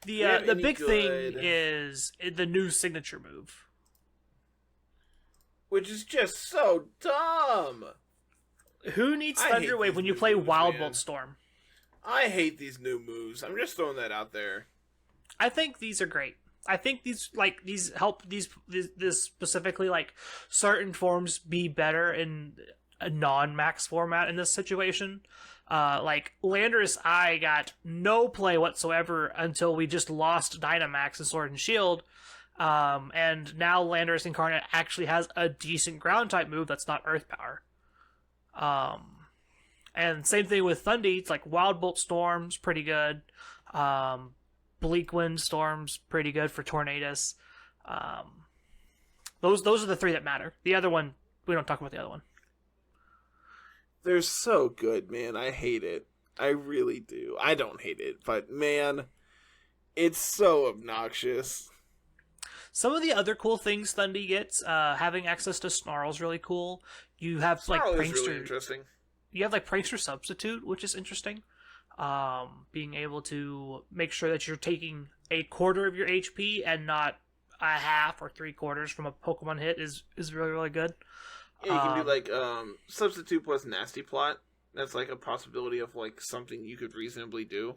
the big thing is the new signature move, which is just so dumb. Who needs Thunder Wave when you play Wild Bolt Storm? I hate these new moves. I'm just throwing that out there. I think these are great. I think these help these specifically, like, certain forms be better in a non-max format in this situation. Like, Landorus I got no play whatsoever until we just lost Dynamax and Sword and Shield. And now Landorus Incarnate actually has a decent ground type move that's not Earth Power. And same thing with Thundy. It's like Wild Bolt Storm's pretty good. Bleak Wind Storm's pretty good for Tornadus. Those are the three that matter. The other one, we don't talk about the other one. They're so good, man. I hate it. I really do. I don't hate it, but man, it's so obnoxious. Some of the other cool things Thundy gets, having access to Snarl's really cool. You have Snarl like Prankster. Is really interesting. You have like Prankster Substitute, which is interesting. Being able to make sure that you're taking a quarter of your HP and not a half or 3/4 from a Pokemon hit is really, really good. Yeah, you can do like Substitute plus Nasty Plot. That's like a possibility of like something you could reasonably do.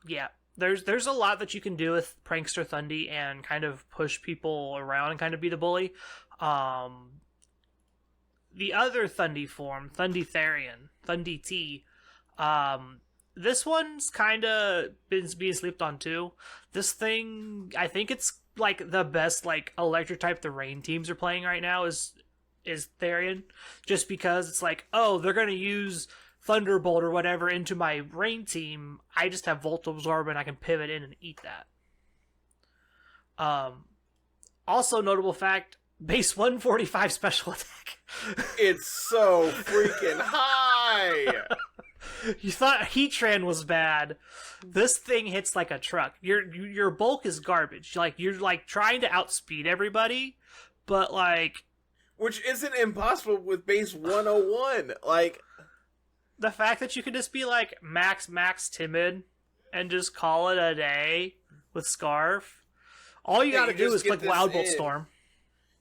Yeah. There's a lot that you can do with Prankster Thundy and kind of push people around and kind of be the bully. The other Thundy form, Thundy Therian, Thundy T, this one's kind of been being slept on too. This thing, I think it's like the best like electric type the rain teams are playing right now is Therian, just because it's like, oh, they're going to use Thunderbolt or whatever into my rain team. I just have Volt Absorb and I can pivot in and eat that. Also notable fact, base 145 special attack. It's so freaking high. You thought heatran was bad. This thing hits like a truck. Your bulk is garbage. Like, you're like trying to outspeed everybody, but like, which isn't impossible with base 101. Like, the fact that you can just be like max timid and just call it a day with Scarf. All you gotta do is click Wild Bolt Storm.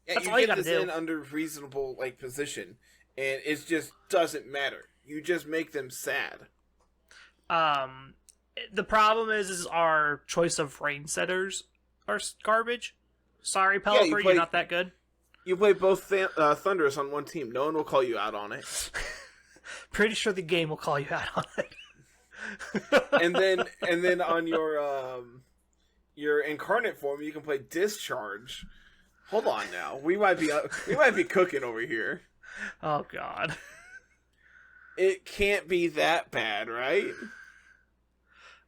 Yeah, that's all you gotta do. In under reasonable like position, and it just doesn't matter. You just make them sad. The problem is our choice of rain setters are garbage. Sorry, Pelipper, you're not that good. You play both Thundurus on one team. No one will call you out on it. Pretty sure the game will call you out on it. and then on your incarnate form, you can play Discharge. Hold on now. We might be cooking over here. Oh God. It can't be that bad, right?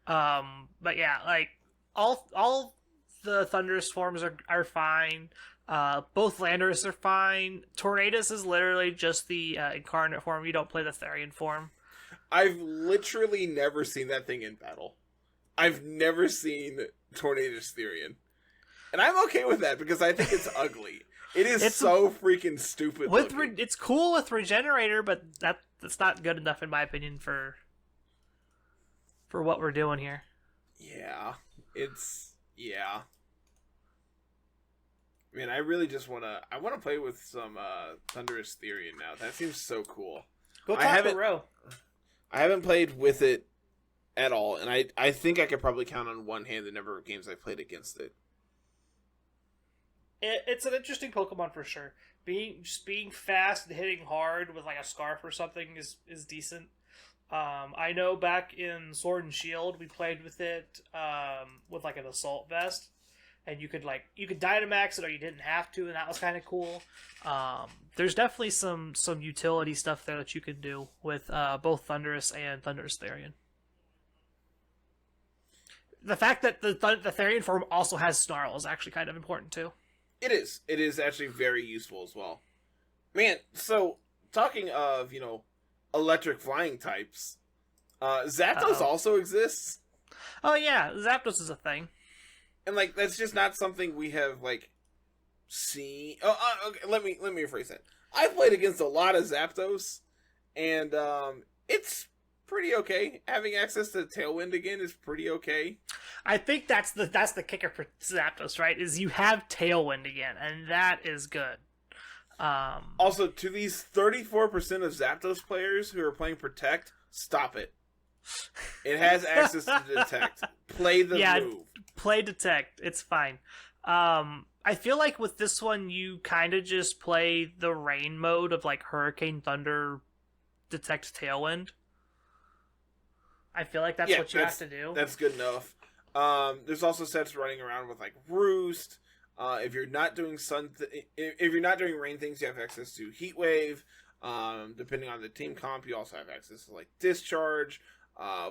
But yeah, like all the Thundurus forms are fine. Both Landorus are fine. Tornadus is literally just the incarnate form. You don't play the Therian form. I've literally never seen that thing in battle. I've never seen Tornadus Therian. And I'm okay with that because I think it's ugly. It's so freaking stupid. It's cool with Regenerator, but that's not good enough in my opinion for what we're doing here. Yeah. Man, I really just want to play with some Thundurus Therian now. That seems so cool. Go talk to Ro. I haven't played with it at all, and I think I could probably count on one hand the number of games I've played against it. It's an interesting Pokemon for sure. Being fast and hitting hard with like a Scarf or something is decent. I know back in Sword and Shield we played with it with like an Assault Vest, and you could Dynamax it or you didn't have to, and that was kind of cool. There's definitely some utility stuff there that you can do with both Thundurus and Thundurus Therian. The fact that the Therian form also has Snarl is actually kind of important too. It is. It is actually very useful as well. Man, so talking of, electric flying types, Zapdos also exists. Oh yeah, Zapdos is a thing. And that's just not something we have seen. Oh, okay, let me rephrase that. I've played against a lot of Zapdos, and it's pretty okay. Having access to Tailwind again is pretty okay. I think that's the kicker for Zapdos, right? Is you have Tailwind again, and that is good. Also, to these 34% of Zapdos players who are playing Protect, stop it. It has access to Detect. Play the move. Play Detect. It's fine. I feel like with this one, you kind of just play the rain mode of Hurricane, Thunder, Detect, Tailwind. I feel like that's what you have to do. That's good enough. There's also sets running around with Roost. If you're not doing if you're not doing rain things, you have access to Heat Wave. Depending on the team comp, you also have access to Discharge,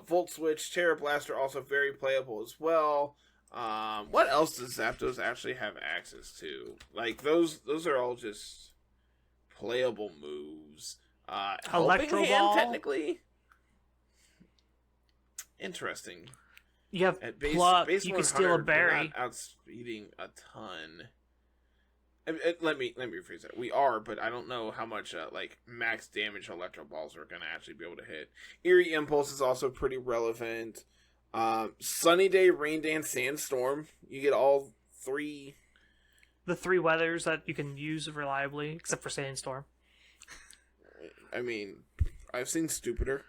Volt Switch, Terra Blaster, also very playable as well. What else does Zapdos actually have access to? Those are all just playable moves. Electro Ball, technically. Interesting. You have at base you can steal a berry. Not outspeeding a ton. Let me rephrase that. We are, but I don't know how much max damage Electro Balls are going to actually be able to hit. Eerie Impulse is also pretty relevant. Sunny Day, Rain Dance, Sandstorm. You get all three. The three weathers that you can use reliably, except for Sandstorm. I mean, I've seen stupider.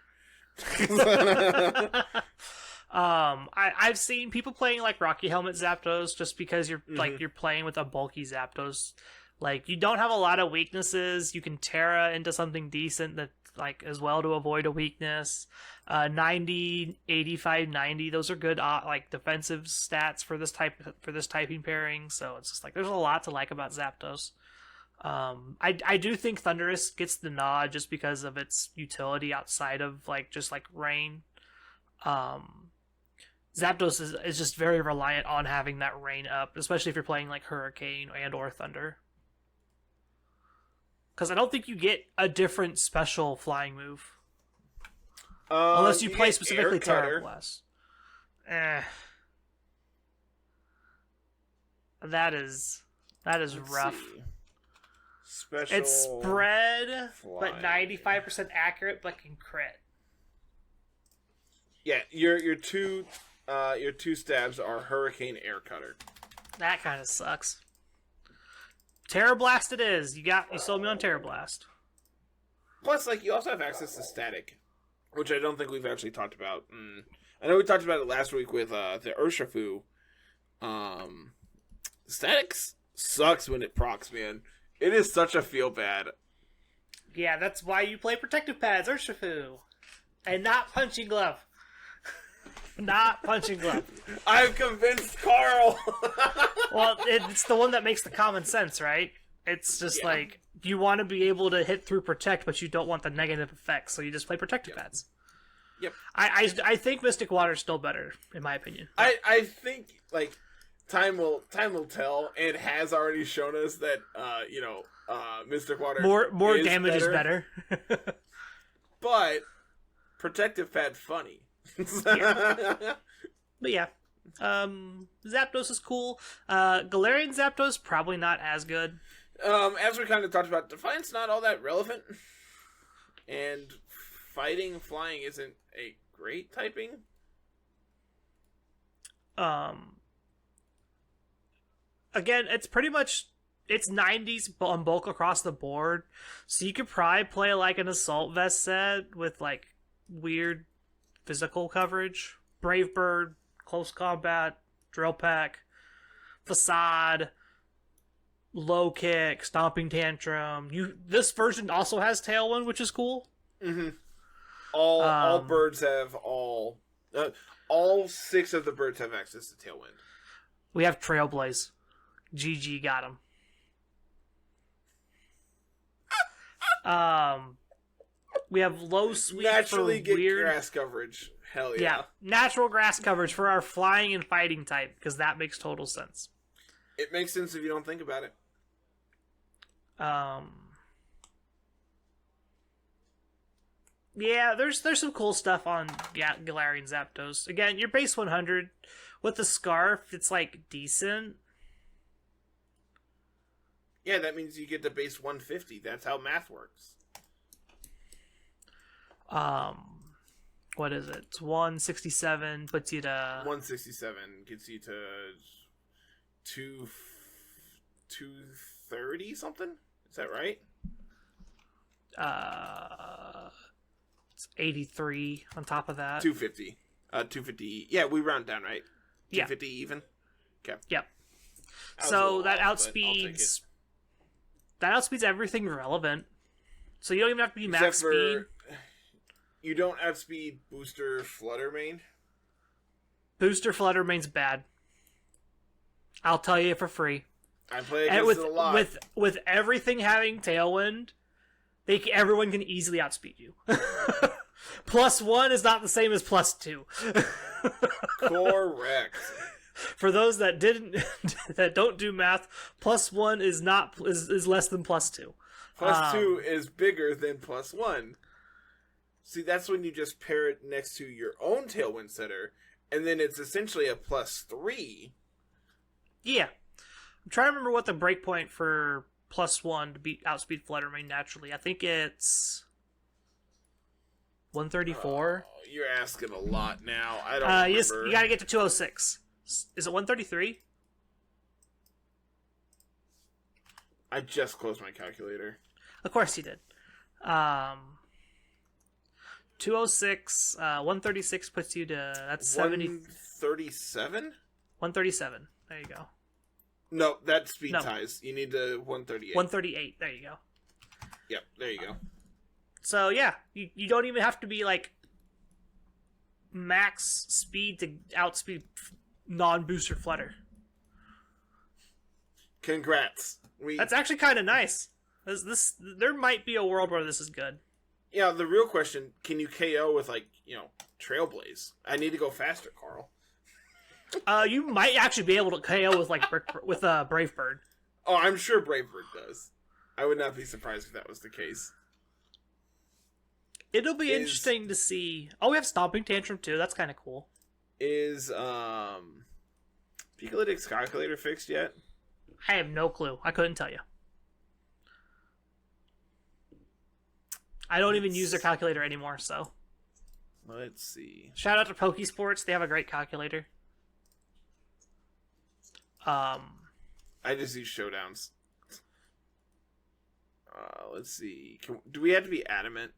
I've seen people playing Rocky Helmet Zapdos just because you're you're playing with a bulky Zapdos. You don't have a lot of weaknesses. You can Terra into something decent that as well to avoid a weakness. 90, 85, 90. Those are good defensive stats for this typing pairing. So it's just there's a lot to like about Zapdos. I do think Thundurus gets the nod just because of its utility outside of just rain. Zapdos is just very reliant on having that rain up, especially if you're playing Hurricane and or Thunder. Because I don't think you get a different special flying move. Unless you play specifically Terra Blast. That is rough. See. Special. It's spread, but 95% accurate, but can crit. Yeah, your two stabs are Hurricane, Air Cutter. That kind of sucks. Terra Blast it is. You sold me on Terra Blast. Plus, you also have access to Static, which I don't think we've actually talked about. I know we talked about it last week with the Urshifu. Static sucks when it procs, man. It is such a feel bad. Yeah, that's why you play Protective Pads, Urshifu. And not Punching Glove. Not Punching Glove. I've convinced Carl. Well, it's the one that makes the common sense, right? It's just you want to be able to hit through Protect, but you don't want the negative effects, so you just play Protective Pads. Yep. I think Mystic Water's still better, in my opinion. I think, like, time will tell, and it has already shown us that, Mystic Water More is damage is better. But protective pad funny. Yeah. But yeah. Zapdos is cool. Galarian Zapdos probably not as good. As we kind of talked about, Defiance not all that relevant. And fighting flying isn't a great typing. Again, it's pretty much it's 90s on bulk across the board. So you could probably play like an Assault Vest set with like weird physical coverage. Brave Bird, Close Combat, Drill Peck, Facade, Low Kick, Stomping Tantrum. This version also has Tailwind, which is cool. Mm-hmm. All birds have all 6 of the birds have access to Tailwind. We have Trailblaze. GG got him. We have low sweep naturally for get weird grass coverage. Hell yeah. Yeah, natural grass coverage for our flying and fighting type because that makes total sense. It makes sense if you don't think about it. Yeah, there's some cool stuff on Galarian Zapdos. Again, your base 100 with the scarf, it's like decent. Yeah, that means you get the base 150. That's how math works. What is it? It's 167 puts you to 167 gets you to 230 something. Is that right? It's 83 on top of that. 250. 250. Yeah, we round down, right? 250 yeah. even. Okay. Yep. So that outspeeds everything relevant. So you don't even have to be max speed. You don't outspeed Booster Flutter Mane. Booster Flutter Mane's bad. I'll tell you for free. I play against it a lot. With everything having Tailwind, everyone can easily outspeed you. +1 is not the same as +2. Correct. For those that don't do math, +1 is less than +2. +2 is bigger than +1. See, that's when you just pair it next to your own Tailwind setter, and then it's essentially a +3. Yeah. I'm trying to remember what the breakpoint for +1 to outspeed Flutter Mane naturally. I think it's 134. Oh, you're asking a lot now. I don't remember. You gotta get to 206. Is it 133? I just closed my calculator. Of course you did. 206, 136 puts you to, that's 70. 137? 137. There you go. No, that's speed ties. You need the 138. 138. There you go. Yep, there you go. So yeah, you don't even have to be like max speed to outspeed non-booster Flutter. Congrats. That's actually kind of nice. There might be a world where this is good. Yeah, the real question, can you KO with, Trailblaze? I need to go faster, Carl. You might actually be able to KO with, Brave Bird. Oh, I'm sure Brave Bird does. I would not be surprised if that was the case. It'll be interesting to see. Oh, we have Stomping Tantrum, too. That's kind of cool. Is, Picolytic's calculator fixed yet? I have no clue. I couldn't tell you. I don't even use their calculator anymore, so. Let's see. Shout out to Pokesports. They have a great calculator. I just use showdowns. Let's see. Do we have to be adamant?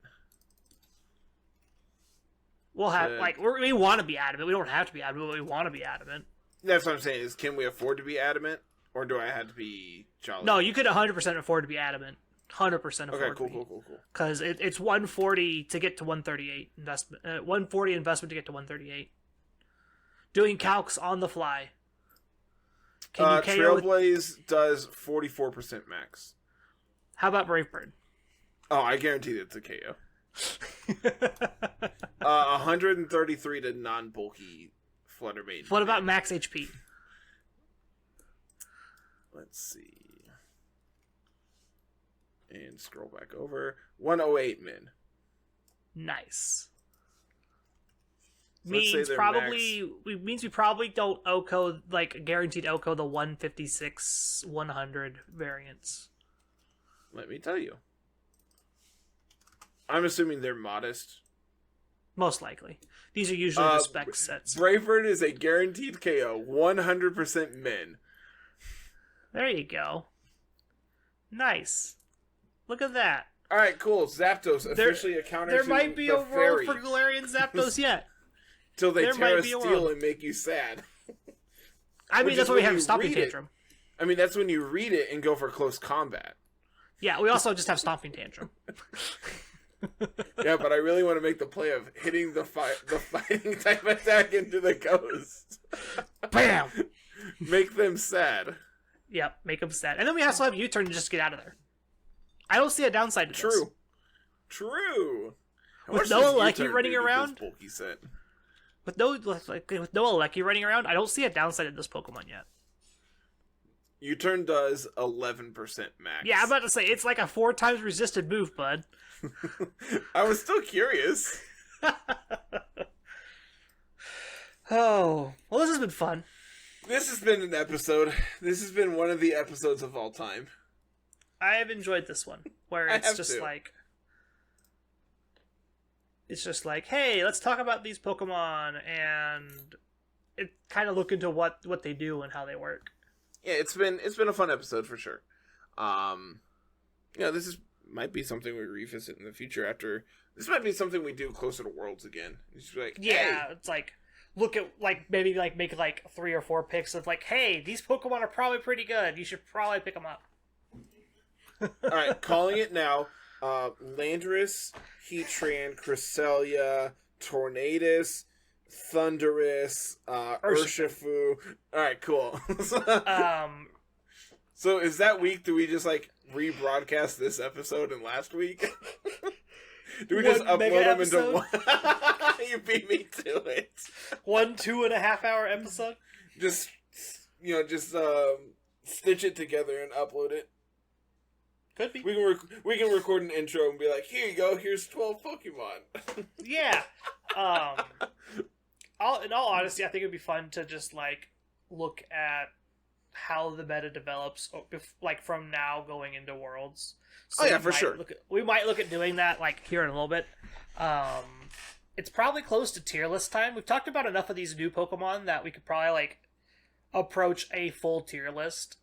We'll have, we want to be adamant. We don't have to be adamant, but we want to be adamant. That's what I'm saying, is can we afford to be adamant? Or do I have to be jolly? No, you could 100% afford to be adamant. 100% afford. Okay, cool. Because it's 140 to get to 138 investment. 140 investment to get to 138. Doing calcs on the fly. Can you KO Trailblaze does 44% max. How about Brave Bird? Oh, I guarantee it's a KO. 133 to non-bulky Flutter Maiden. What about max HP? Let's see. And scroll back over. 108 min. Nice. So let's say means their probably we probably don't OCO like guaranteed OCO the 156 100 variants. Let me tell you. I'm assuming they're modest. Most likely. These are usually the spec sets. Bravebird is a guaranteed KO, 100% min. There you go. Nice. Look at that. All right, cool. Zapdos officially accounted There to might be the a world fairy. for Galarian Zapdos yet. Till they There tear might a be a steel world. and make you sad. I mean, Which that's is why we when have you Stomping read it. Tantrum. I mean, that's when you read it and go for close combat. Yeah, we also just have Stomping Tantrum. Yeah, but I really want to make the play of hitting the fighting type attack into the ghost. Bam! Make them sad. Yep, make them sad. And then we also have U-turn to just get out of there. I don't see a downside to this. True. How With much no does Alecki U-turn running do to this around? bulky set? With no Alecki running around, I don't see a downside in this Pokemon yet. U-turn does 11% max. Yeah, I'm about to say, it's like a 4 times resisted move, bud. I was still curious. Oh, well, this has been fun. This has been an episode. This has been one of the episodes of all time. I have enjoyed this one, where I it's have just too. like... It's just like, hey, let's talk about these Pokemon, and it kind of look into what they do and how they work. Yeah, it's been a fun episode for sure. This might be something we revisit in the future after. This might be something we do closer to Worlds again. It's just like, Yeah, hey. it's like, look at, like, maybe, like, make, like, 3 or 4 picks of, like, hey, these Pokemon are probably pretty good. You should probably pick them up. All right, calling it now. Landorus, Heatran, Cresselia, Tornadus, Thundurus, Urshifu. All right, cool. So is that week? Do we just like rebroadcast this episode and last week? Do we just One mega upload them into episode? one? You beat me to it. 1 2.5 hour episode? Just stitch it together and upload it. Could be. We can record an intro and be like, here you go, here's 12 Pokemon. Yeah. In all honesty, I think it'd be fun to just, like, look at how the meta develops, like, from now going into Worlds. So for sure. We might look at doing that, like, here in a little bit. It's probably close to tier list time. We've talked about enough of these new Pokemon that we could probably, like, approach a full tier list.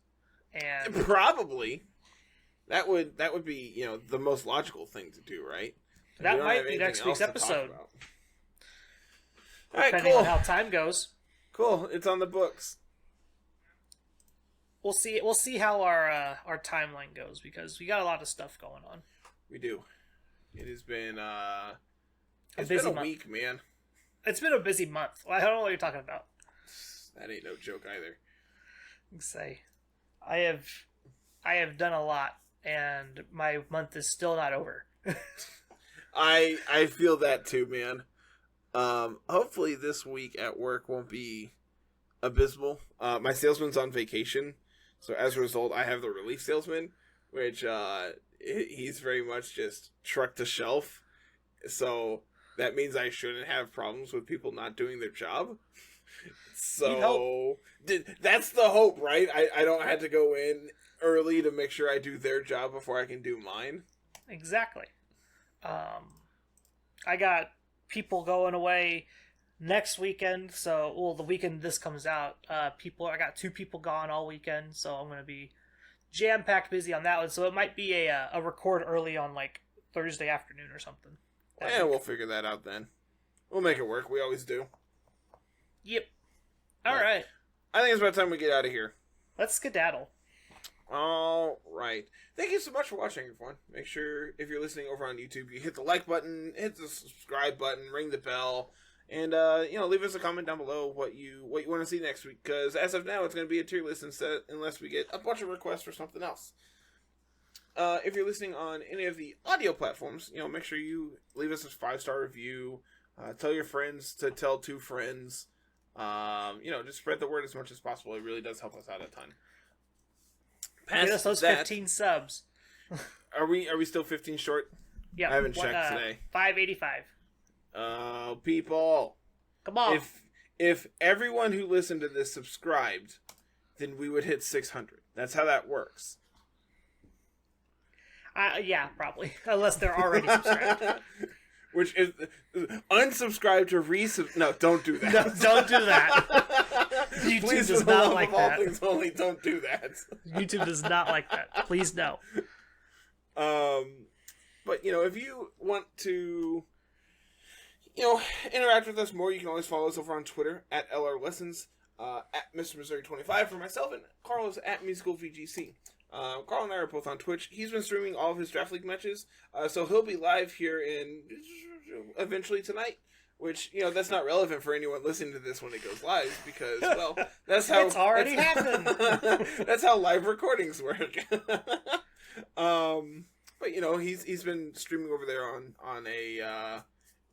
And Probably. That would be, the most logical thing to do, right? that might be next week's episode. All right, Depending cool. on how time goes. Cool. It's on the books. We'll see how our timeline goes, because we got a lot of stuff going on. We do. It has been busy a month. week, man. It's been a busy month. I don't know what you're talking about. That ain't no joke either. Say, I have done a lot, and my month is still not over. I feel that too, man. Hopefully this week at work won't be abysmal. My salesman's on vacation, so as a result, I have the relief salesman, which he's very much just truck to shelf. So that means I shouldn't have problems with people not doing their job. So that's the hope, right? I don't have to go in early to make sure I do their job before I can do mine. Exactly. I got people going away next weekend, so the weekend this comes out, I got 2 people gone all weekend, so I'm gonna be jam-packed busy on that one. So it might be a record early on, like, Thursday afternoon or something. Yeah, we'll figure that out then. We'll make it work. We always do. Yep. All right. I think it's about time we get out of here. Let's skedaddle. All right. Thank you so much for watching, everyone. Make sure, if you're listening over on YouTube, you hit the like button, hit the subscribe button, ring the bell, and leave us a comment down below what you want to see next week. Because as of now, it's going to be a tier list instead, unless we get a bunch of requests for something else. if you're listening on any of the audio platforms, make sure you leave us a 5-star review. Tell your friends to tell 2 friends. Just spread the word as much as possible. It really does help us out a ton. Get us those 15 subs. Are we still 15 short? Yeah, I haven't checked today. 585. People, come on! If everyone who listened to this subscribed, then we would hit 600. That's how that works. Yeah, probably. Unless they're already subscribed. Which is unsubscribe to resub. No, don't do that. No, don't do that. YouTube Please, does not like all that. things only, don't do that. YouTube does not like that. Please no. But if you want to, interact with us more, you can always follow us over on Twitter at LR Lessons, at Mr. Missouri 25 for myself, and Carlos at Musical VGC. Carl and I are both on Twitch. He's been streaming all of his Draft League matches, so he'll be live here eventually tonight, which, that's not relevant for anyone listening to this when it goes live, because, well, that's how... It's already happened! That's how live recordings work. But, he's been streaming over there on a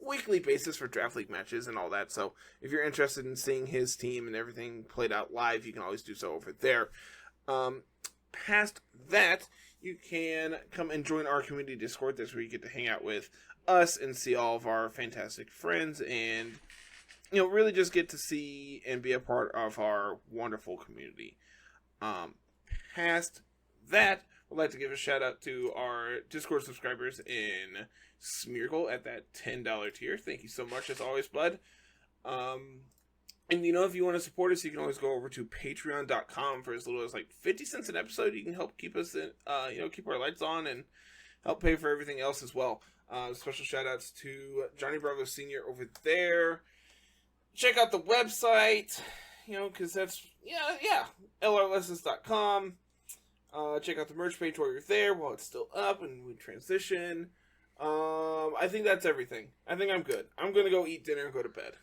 weekly basis for Draft League matches and all that, so if you're interested in seeing his team and everything played out live, you can always do so over there. Past that, you can come and join our community Discord. That's where you get to hang out with us and see all of our fantastic friends and, really just get to see and be a part of our wonderful community. Past that, I'd like to give a shout out to our Discord subscribers in Smeargle at that $10 tier. Thank you so much, as always, bud. And, if you want to support us, you can always go over to patreon.com for as little as, 50 cents an episode. You can help keep us, keep our lights on and help pay for everything else as well. Special shout-outs to Johnny Bravo Sr. over there. Check out the website, because that's, lrlessons.com. Check out the merch page while you're there, while it's still up and we transition. I think that's everything. I think I'm good. I'm going to go eat dinner and go to bed.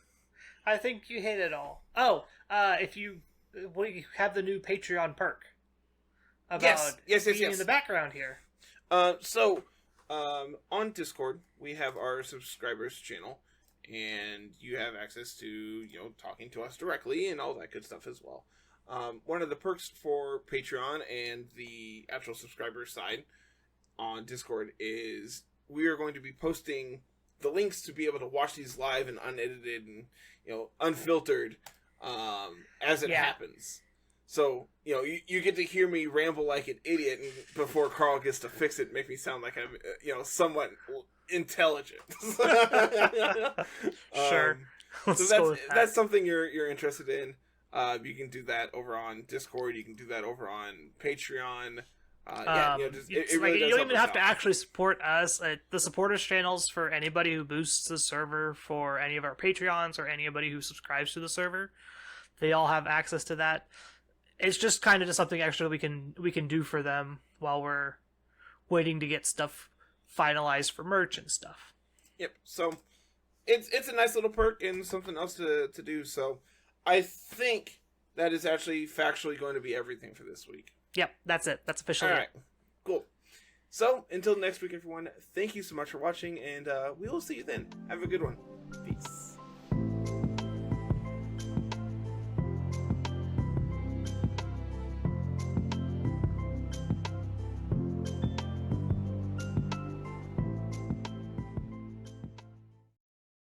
I think you hit it all. Oh, if you have the new Patreon perk about yes. in the background here. So on Discord, we have our subscribers channel, and you have access to, talking to us directly and all that good stuff as well. One of the perks for Patreon and the actual subscriber side on Discord is we are going to be posting the links to be able to watch these live and unedited and, unfiltered, as it happens. So, you get to hear me ramble like an idiot and before Carl gets to fix it and make me sound like I'm, somewhat intelligent. Sure. So that's something you're interested in. You can do that over on Discord. You can do that over on Patreon. It really does you don't even have out. to actually support us. The supporters channels for anybody who boosts the server, for any of our Patreons, or anybody who subscribes to the server, they all have access to that. It's just kind of just something extra we can do for them while we're waiting to get stuff finalized for merch and stuff. Yep. So it's a nice little perk and something else to do. So I think that is actually factually going to be everything for this week. Yep, that's it. That's officially all right. Cool. So, until next week, everyone, thank you so much for watching, and we will see you then. Have a good one. Peace.